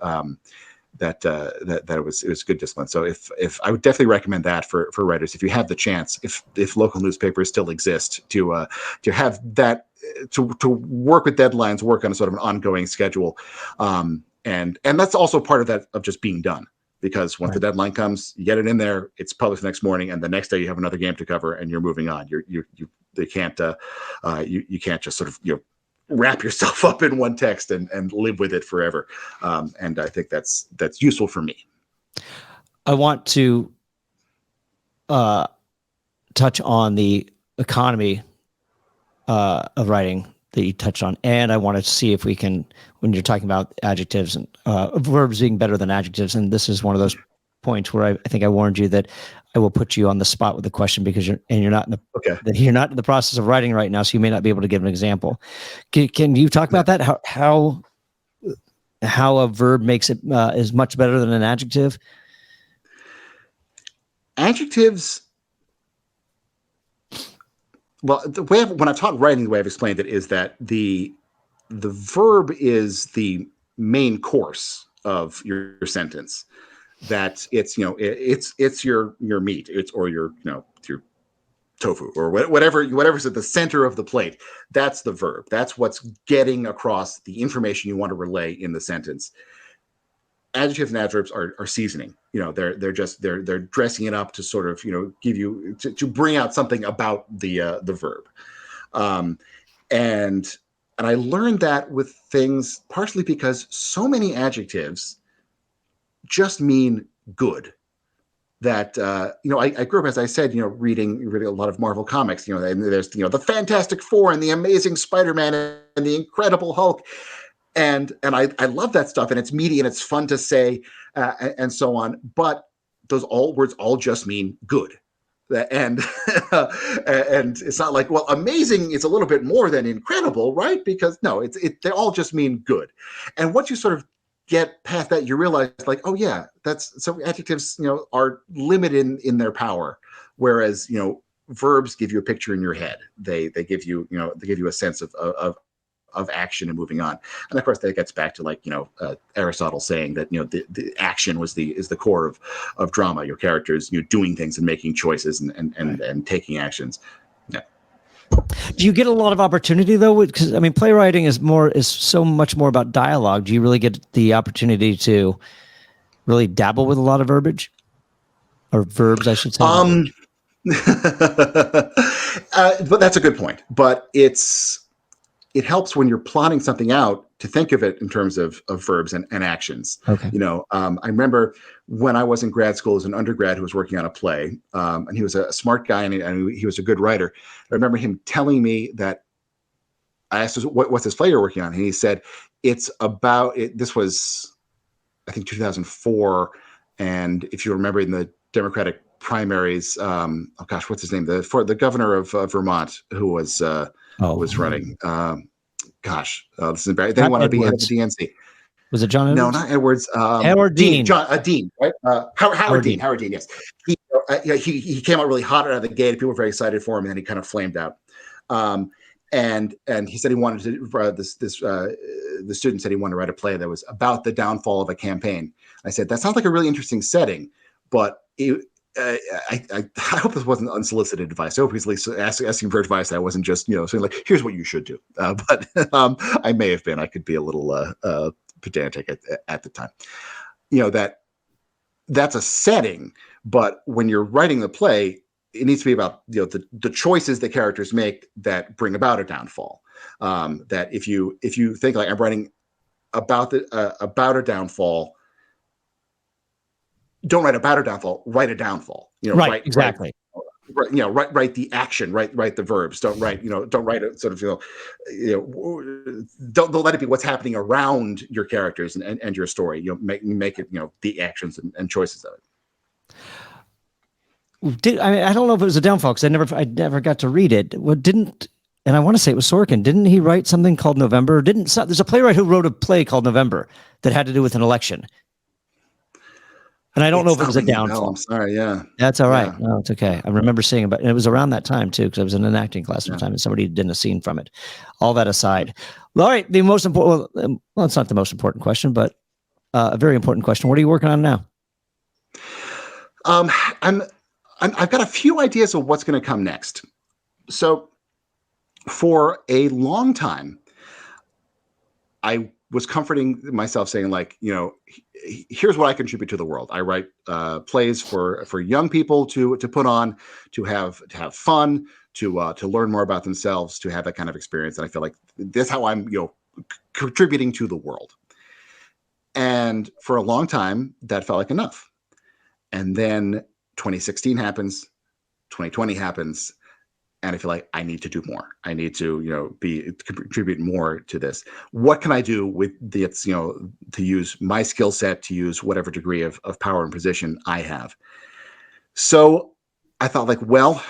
That it was good discipline. So if I would definitely recommend that for writers, if you have the chance, if local newspapers still exist, to have that, to work with deadlines, work on a sort of an ongoing schedule, and that's also part of that, of just being done. Because once the deadline comes, you get it in there, it's published the next morning, and the next day you have another game to cover, and you're moving on. You can't just sort of wrap yourself up in one text and live with it forever. And I think that's useful for me. I want to touch on the economy of writing that you touched on, and I want to see if we can, when you're talking about adjectives and verbs being better than adjectives, and this is one of those points where I think I warned you that I will put you on the spot with the question, because you're not in the process of writing right now, so you may not be able to give an example. Can you talk about that? How a verb makes it is much better than an adjective? Adjectives. Well, when I've taught writing, the way I've explained it is that the verb is the main course of your sentence. That it's your meat, or your tofu, or whatever's at the center of the plate. That's the verb. That's what's getting across the information you want to relay in the sentence. Adjectives and adverbs are seasoning. They're dressing it up to sort of give you to bring out something about the verb. And I learned that with things, partially because so many adjectives just mean good. That I grew up, as I said, reading a lot of Marvel comics. And there's the Fantastic Four and the Amazing Spider-Man and the Incredible Hulk. and I love that stuff, and it's meaty and it's fun to say, and so on. But those words all just mean good. And and it's not like, well, amazing is a little bit more than incredible, right? Because no, they all just mean good. And once you sort of get past that, you realize like, oh yeah, that's so adjectives, are limited in their power, whereas verbs give you a picture in your head. They give you a sense of action and moving on. And of course that gets back to like, Aristotle saying that, the action is the core of drama, your characters, doing things and making choices and taking actions. Yeah. Do you get a lot of opportunity though? Because I mean, playwriting is so much more about dialogue. Do you really get the opportunity to really dabble with a lot of verbiage or verbs, I should say? But that's a good point. But it helps when you're plotting something out to think of it in terms of verbs and actions. Okay. I remember when I was in grad school as an undergrad who was working on a play, and he was a smart guy and he was a good writer. I remember him telling me that I asked him, what's this play you're working on? And he said, it's about it. This was, I think, 2004. And if you remember in the Democratic primaries, what's his name? The governor of Vermont who was running. This is embarrassing. They want to be head of the DNC. Was it John Edwards? No, not Edwards. Howard Dean. Dean, right? Howard Dean. Howard Dean. Yes. He came out really hot out of the gate. People were very excited for him, and then he kind of flamed out. And he said he wanted to. The student said he wanted to write a play that was about the downfall of a campaign. I said that sounds like a really interesting setting, but I hope this wasn't unsolicited advice. I hope he's at least asking for advice. I wasn't just saying like, here's what you should do. But I may have been. I could be a little pedantic at the time. That's a setting, but when you're writing the play, it needs to be about the choices that characters make that bring about a downfall. That if you think like I'm writing about a downfall. Don't write about a downfall. Write a downfall. Right, exactly. Write the action. Write the verbs. Don't write. Don't write it sort of. Don't let it be what's happening around your characters and your story. Make it. The actions and choices of it. I don't know if it was a downfall because I never got to read it. And I want to say it was Sorkin. Didn't he write something called November? There's a playwright who wrote a play called November that had to do with an election. And I don't know if it was a downfall. I'm sorry. Yeah. That's all right. Yeah. No, it's okay. I remember seeing about it. And it was around that time too, because I was in an acting class at the time and somebody did a scene from it. All that aside. All right. The most important, well, it's not the most important question, but a very important question. What are you working on now? I've got a few ideas of what's going to come next. So for a long time, I was comforting myself saying like, here's what I contribute to the world. I write plays for young people to put on, to have fun, to learn more about themselves, to have that kind of experience. And I feel like that's how I'm, contributing to the world. And for a long time, that felt like enough. And then 2016 happens, 2020 happens. And I feel like I need to do more. I need to, contribute more to this. What can I do with to use my skill set, to use whatever degree of power and position I have? So I thought like, well,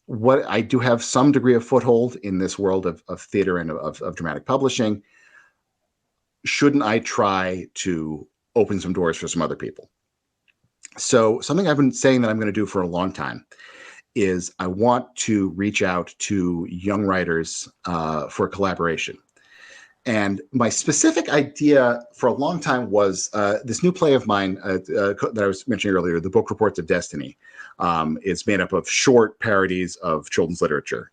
what I do have some degree of foothold in this world of theater and of dramatic publishing. Shouldn't I try to open some doors for some other people? So something I've been saying that I'm going to do for a long time is I want to reach out to young writers for collaboration. And my specific idea for a long time was this new play of mine that I was mentioning earlier, The Book Reports of Destiny. It's made up of short parodies of children's literature.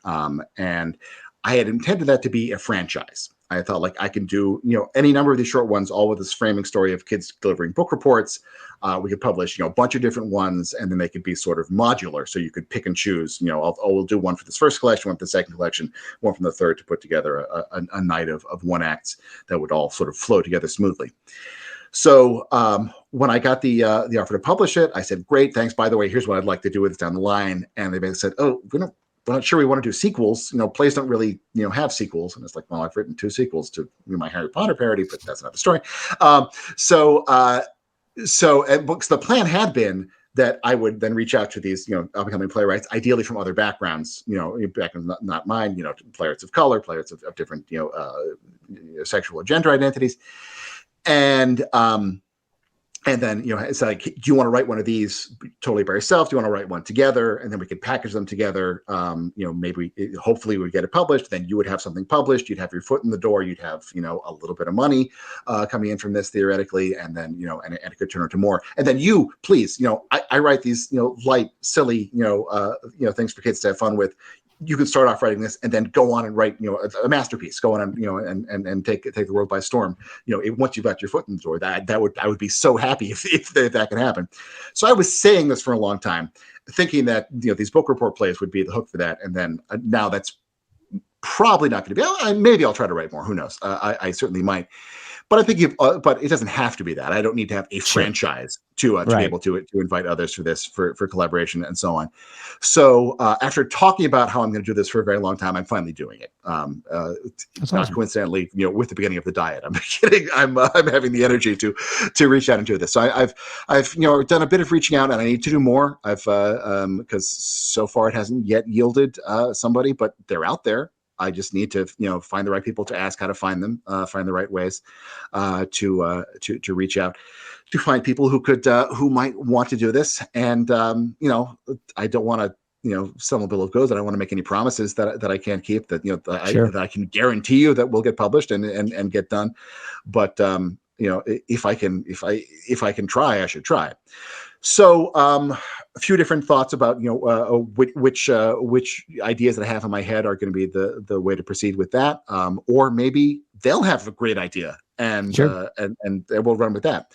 And I had intended that to be a franchise. I thought like I can do, any number of these short ones, all with this framing story of kids delivering book reports. We could publish, a bunch of different ones, and then they could be sort of modular. So you could pick and choose, we'll do one for this first collection, one for the second collection, one from the third, to put together a night of one acts that would all sort of flow together smoothly. So when I got the offer to publish it, I said, great, thanks. By the way, here's what I'd like to do with it down the line. And they basically said, oh, we're not sure we want to do sequels. Plays don't really, have sequels. And it's like, well, I've written 2 sequels to my Harry Potter parody, but that's another story. So books, the plan had been that I would then reach out to these, up-and-coming playwrights, ideally from other backgrounds, backgrounds not mine, playwrights of color, playwrights of different, sexual or gender identities. And then, it's like, do you want to write one of these totally by yourself? Do you want to write one together? And then we could package them together. Hopefully we would get it published. Then you would have something published. You'd have your foot in the door. You'd have, a little bit of money coming in from this theoretically. And then, and it could turn into more. And then you, please, I write these, light, silly, things for kids to have fun with. You could start off writing this and then go on and write, a masterpiece, go on and, and take the world by storm. Once you've got your foot in the door, I would be so happy if that could happen. So I was saying this for a long time, thinking that, these book report plays would be the hook for that. And then now that's probably not going to be, maybe I'll try to write more. Who knows? I certainly might. But I think but it doesn't have to be that. I don't need to have a franchise to be able to invite others for this, for collaboration and so on. So after talking about how I'm going to do this for a very long time, I'm finally doing it. Not coincidentally, with the beginning of the diet. I'm kidding. I'm having the energy to reach out and do this. So I've done a bit of reaching out, and I need to do more. I've because so far it hasn't yet yielded somebody, but they're out there. I just need to, find the right people to ask how to find them, find the right ways to reach out, to find people who might want to do this. And, I don't want to, sell a bill of goods. I don't want to make any promises that I can't keep, that, that I can guarantee you that will get published and get done. But, if I can try, I should try. So a few different thoughts about which ideas that I have in my head are going to be the way to proceed with that, or maybe they'll have a great idea and we'll run with that.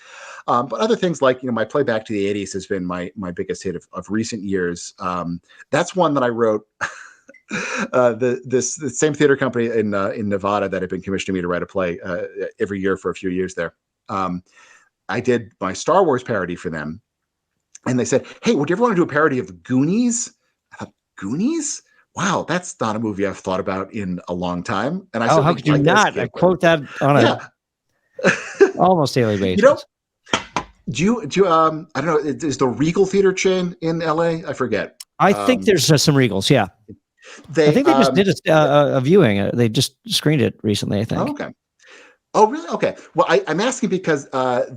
But other things like my play Back to the 80s has been my biggest hit of recent years. That's one that I wrote. The same theater company in Nevada that had been commissioning me to write a play every year for a few years there. I did my Star Wars parody for them. And they said, hey, would you ever want to do a parody of Goonies? I thought, Goonies? Wow, that's not a movie I've thought about in a long time. And I said, how could you not? I quote that on a almost daily basis. Do you I don't know, is the Regal Theater chain in LA? I forget. I think there's some Regals, yeah. I think they just did a viewing. They just screened it recently, I think. Oh, okay. Oh, really? Okay. Well, I'm asking because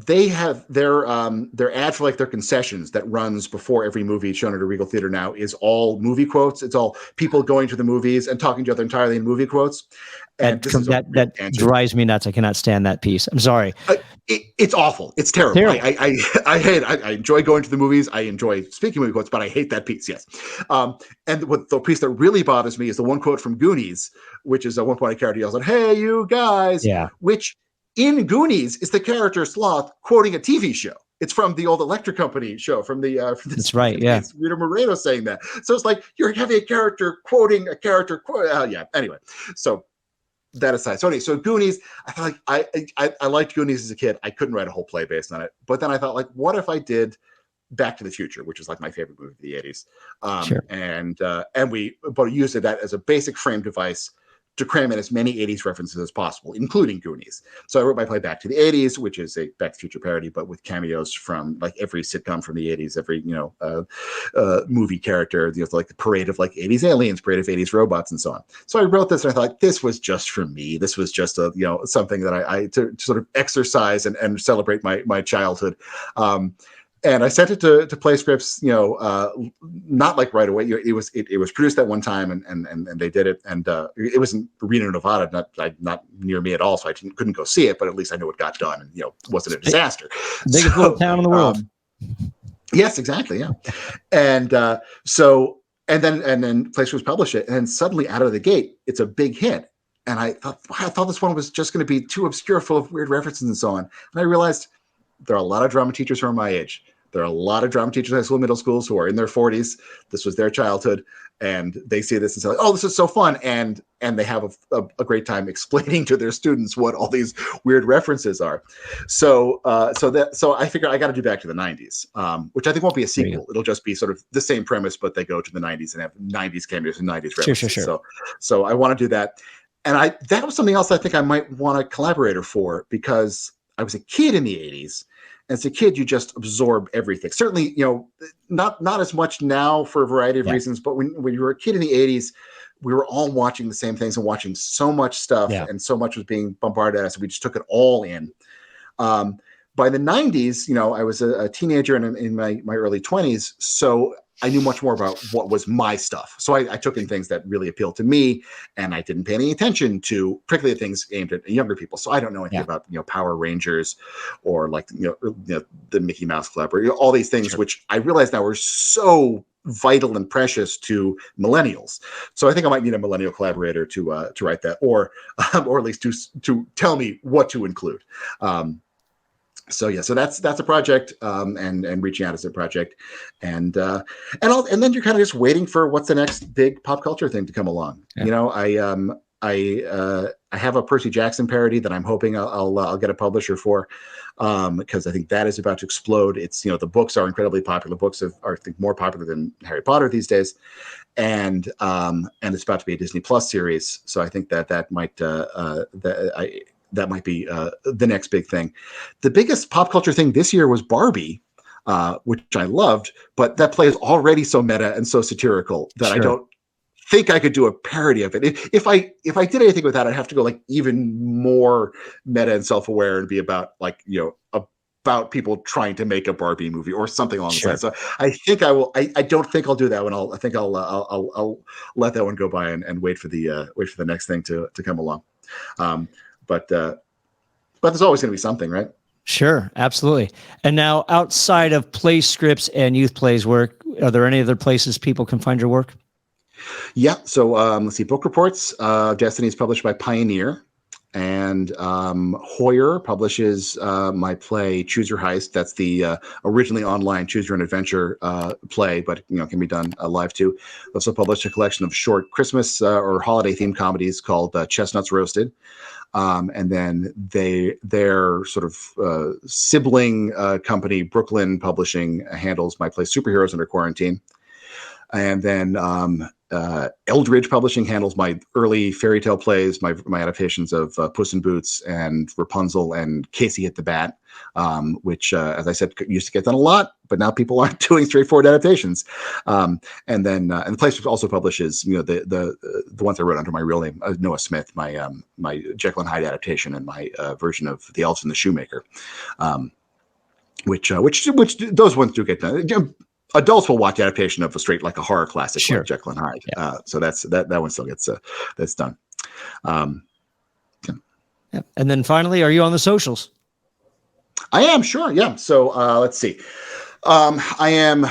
they have their ad for their concessions that runs before every movie shown at a Regal Theater now is all movie quotes. It's all people going to the movies and talking to each other entirely in movie quotes. And that drives me nuts. I cannot stand that piece. I'm sorry. It's awful. It's terrible. I hate it. I enjoy going to the movies. I enjoy speaking movie quotes, but I hate that piece. Yes. And what the piece that really bothers me is the one quote from Goonies, which is at one point a character yells out, "Hey, you guys!" Yeah. Which in Goonies is the character Sloth quoting a TV show. It's from the old Electric Company show from the. That's right. Yeah. It's Rita Moreno saying that. So it's like you're having a character quoting a character quote. Yeah. Anyway, so. That aside, so Goonies, I felt like I liked Goonies as a kid. I couldn't write a whole play based on it, but then I thought, what if I did Back to the Future, which is my favorite movie of the 80s, and we used that as a basic frame device to cram in as many 80s references as possible, including Goonies. So I wrote my play Back to the 80s, which is a Back to the Future parody, but with cameos from every sitcom from the 80s, every movie character, the parade of 80s aliens, parade of 80s robots, and so on. So I wrote this and I thought this was just for me. This was just a something that I to sort of exercise and celebrate my childhood. And I sent it to PlayScripts, not right away. It was produced at one time, and they did it. And it was in Reno, Nevada, not near me at all, so I couldn't go see it. But at least I knew it got done, and wasn't a disaster. Biggest little town in the world. Yes, exactly. Yeah, and then PlayScripts published it, and then suddenly out of the gate, it's a big hit. And I thought this one was just going to be too obscure, full of weird references and so on. And I realized there are a lot of drama teachers who are my age. There are a lot of drama teachers in high school, middle schools who are in their 40s. This was their childhood, and they see this and say, "Oh, this is so fun!" And they have a great time explaining to their students what all these weird references are. So I figure I got to do back to the 90s, which I think won't be a sequel. It'll just be sort of the same premise, but they go to the 90s and have 90s cameos and 90s references. Sure. So I want to do that, and that was something else I think I might want a collaborator for, because I was a kid in the 80s. As a kid, you just absorb everything. Certainly, not as much now for a variety of reasons, but when you were a kid in the 80s, we were all watching the same things and watching so much stuff, and so much was being bombarded at us. We just took it all in. By the 90s, I was a teenager and in my early 20s, so I knew much more about what was my stuff. So I took in things that really appealed to me, and I didn't pay any attention to particularly things aimed at younger people. So I don't know anything about Power Rangers or like the Mickey Mouse Club or all these things, which I realize now are so vital and precious to millennials. So I think I might need a millennial collaborator to write that, or at least to tell me what to include. So that's a project, and reaching out as a project, and then you're kind of just waiting for what's the next big pop culture thing to come along. I have a Percy Jackson parody that I'm hoping I'll get a publisher for, because I think that is about to explode. It's the books are incredibly popular. Books are I think more popular than Harry Potter these days, and it's about to be a Disney Plus series. So I think that might that might be the next big thing. The biggest pop culture thing this year was Barbie, which I loved, but that play is already so meta and so satirical that I don't think I could do a parody of it. If I did anything with that, I'd have to go like even more meta and self-aware and be about about people trying to make a Barbie movie or something along those lines. So I think I will. I don't think I'll do that one. I think I'll let that one go by and wait for the next thing to come along. But there's always going to be something, right? Sure, absolutely. And now, outside of play scripts and youth plays work, are there any other places people can find your work? Yeah. So let's see. Book Reports. Destiny is published by Pioneer, and Hoyer publishes my play Choose Your Heist. That's the originally online Choose Your Own Adventure play, but can be done live too. Also published a collection of short Christmas or holiday themed comedies called Chestnuts Roasted. And then their sort of sibling company, Brooklyn Publishing, handles my play Superheroes Under Quarantine. And then Eldridge Publishing handles my early fairy tale plays, my adaptations of Puss in Boots and Rapunzel and Casey Hit the Bat, which, as I said, used to get done a lot, but now people aren't doing straightforward adaptations. And the place also publishes, the ones I wrote under my real name, Noah Smith, my Jekyll and Hyde adaptation and my version of The Elves and the Shoemaker, which those ones do get done. Adults will watch adaptation of a horror classic like Jekyll and Hyde. Yeah. So that one still gets that's done. And then finally, are you on the socials? I am, sure. Yeah. So let's see. I am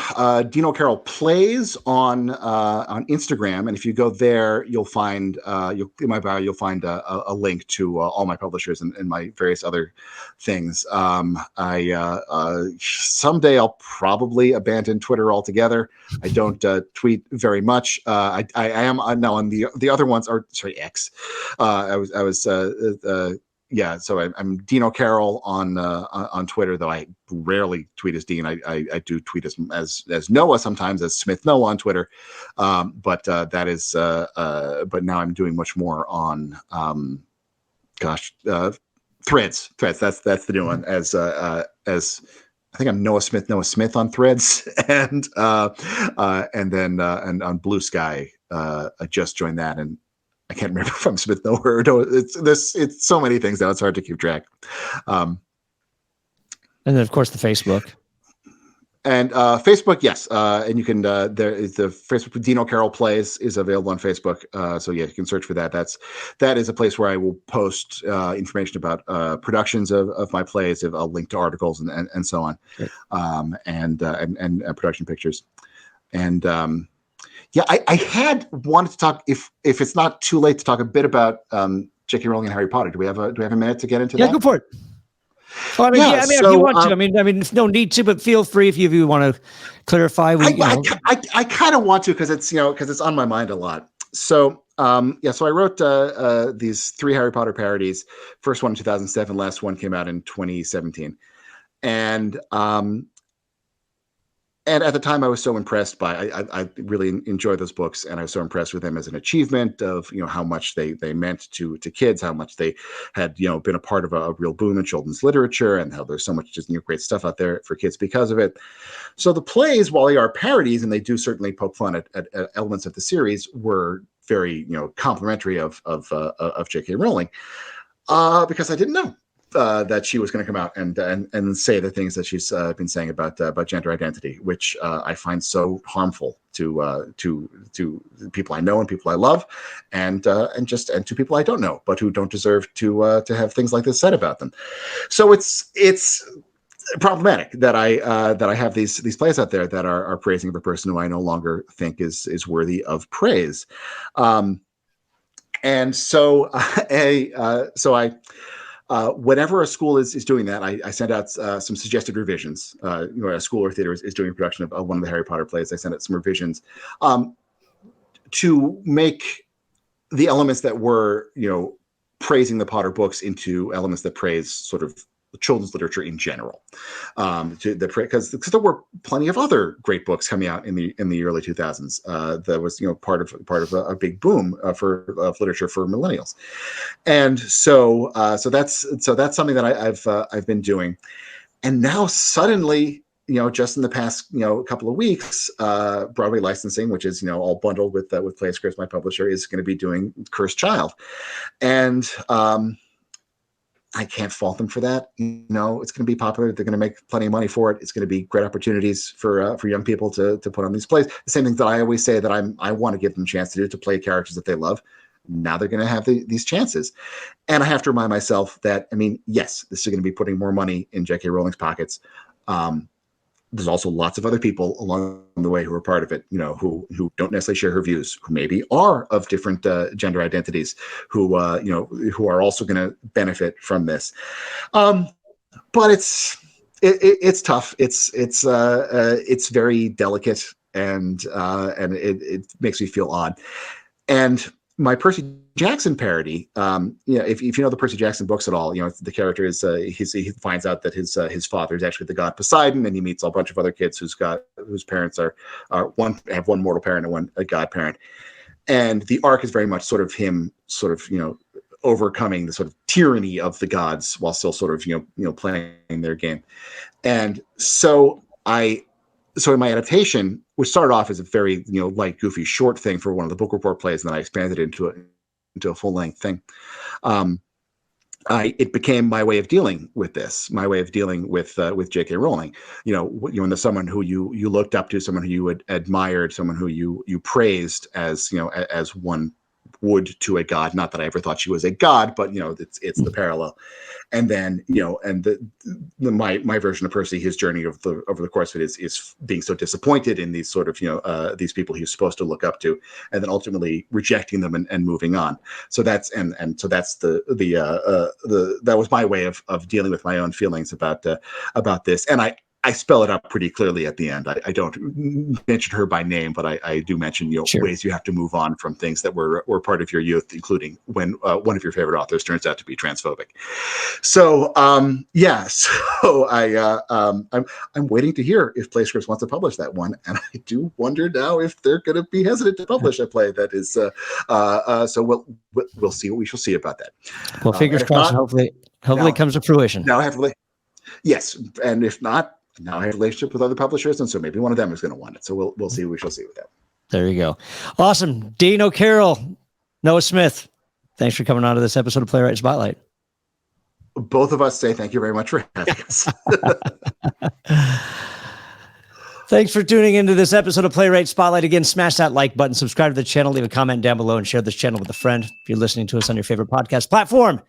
Dino Carroll Plays on Instagram, and if you go there, you'll find in my bio you'll find a link to all my publishers and my various other things. Someday I'll probably abandon Twitter altogether. I don't tweet very much. I am now on the other ones are X. So I'm Dino Carroll on Twitter, though I rarely tweet as Dean. I do tweet as Noah sometimes, as Smith Noah on Twitter, but now I'm doing much more on Threads. That's the new one. As I think I'm Noah Smith on Threads, and then on Blue Sky. I just joined that, and I can't remember if I'm Smith Noah or no. It's so many things now. It's hard to keep track. And then, of course, the Facebook. And Facebook, yes. And you can, there is the Facebook Dino Carroll Plays is available on Facebook. So yeah, you can search for that. That is a place where I will post information about productions of my plays. I'll link to articles and so on, and production pictures. And yeah, I had wanted to talk, if it's not too late, to talk a bit about J.K. Rowling and Harry Potter. Do we have a minute to get into that? Yeah, go for it. Well, I mean, Yeah, yeah, I mean, if so, you want to, I mean, no need to, but feel free if you want to clarify. I kind of want to because it's on my mind a lot. So so I wrote these 3 Harry Potter parodies. First one in 2007, last one came out in 2017, and at the time I was so impressed by I really enjoyed those books, and I was so impressed with them as an achievement of how much they meant to kids, how much they had been a part of a real boom in children's literature, and how there's so much just great stuff out there for kids because of it. So the plays, while they are parodies and they do certainly poke fun at elements of the series, were very complimentary of J.K. Rowling, because I didn't know that she was going to come out and say the things that she's been saying about gender identity, which I find so harmful to people I know and people I love, and to people I don't know but who don't deserve to have things like this said about them. So it's problematic that I have these plays out there that are praising a person who I no longer think is worthy of praise. And so whenever a school is doing that, I send out some suggested revisions. A school or theater is doing a production of one of the Harry Potter plays. I send out some revisions to make the elements that were praising the Potter books into elements that praise sort of children's literature in general, because there were plenty of other great books coming out in the early 2000s. That was part of a big boom of literature for millennials, and so that's something that I've been doing, and now suddenly just in the past couple of weeks, Broadway Licensing, which is all bundled with Playscripts, my publisher, is going to be doing Cursed Child, and I can't fault them for that. It's going to be popular. They're going to make plenty of money for it. It's going to be great opportunities for young people to put on these plays. The same things that I always say that I want to give them a chance to do, to play characters that they love. Now they're going to have these chances. And I have to remind myself that, yes, this is going to be putting more money in J.K. Rowling's pockets. There's also lots of other people along the way who are part of it, who don't necessarily share her views, who maybe are of different gender identities, who are also going to benefit from this. But it's tough. It's very delicate, and it makes me feel odd. And my Percy Jackson parody, if you know the Percy Jackson books at all, the character is he finds out that his father is actually the god Poseidon, and he meets a bunch of other kids whose parents have one mortal parent and a godparent, and the arc is very much sort of him overcoming the sort of tyranny of the gods while still sort of playing their game. And so in my adaptation, which started off as a very light, goofy, short thing for one of the book report plays, and then I expanded it into a full length thing. It became my way of dealing with this, my way of dealing with J.K. Rowling. When there's someone who you looked up to, someone who you admired, someone who you praised as as one would to a god. Not that I ever thought she was a god, but it's the parallel. And then my version of Percy, his journey over the course of it is being so disappointed in these sort of these people he's supposed to look up to, and then ultimately rejecting them and moving on. So that's so that's that was my way of dealing with my own feelings about this. And I spell it out pretty clearly at the end. I don't mention her by name, but I do mention Sure. ways you have to move on from things that were part of your youth, including when one of your favorite authors turns out to be transphobic. So so I'm waiting to hear if Playscripts wants to publish that one, and I do wonder now if they're going to be hesitant to publish a play that is. So we'll see what we shall see about that. Well, fingers crossed. Hopefully it comes to fruition. Now I have yes, and if not. Now I have a relationship with other publishers, and so maybe one of them is going to want it. So we'll see. We shall see with that. There you go. Awesome. Dean O'Carroll, Noah Smith, thanks for coming on to this episode of Playwright Spotlight. Both of us say thank you very much for having us. Thanks for tuning into this episode of Playwright Spotlight. Again, smash that like button, subscribe to the channel, leave a comment down below, and share this channel with a friend. If you're listening to us on your favorite podcast platform,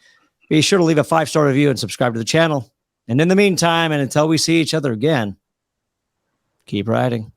be sure to leave a 5-star review and subscribe to the channel. And in the meantime, and until we see each other again, keep writing.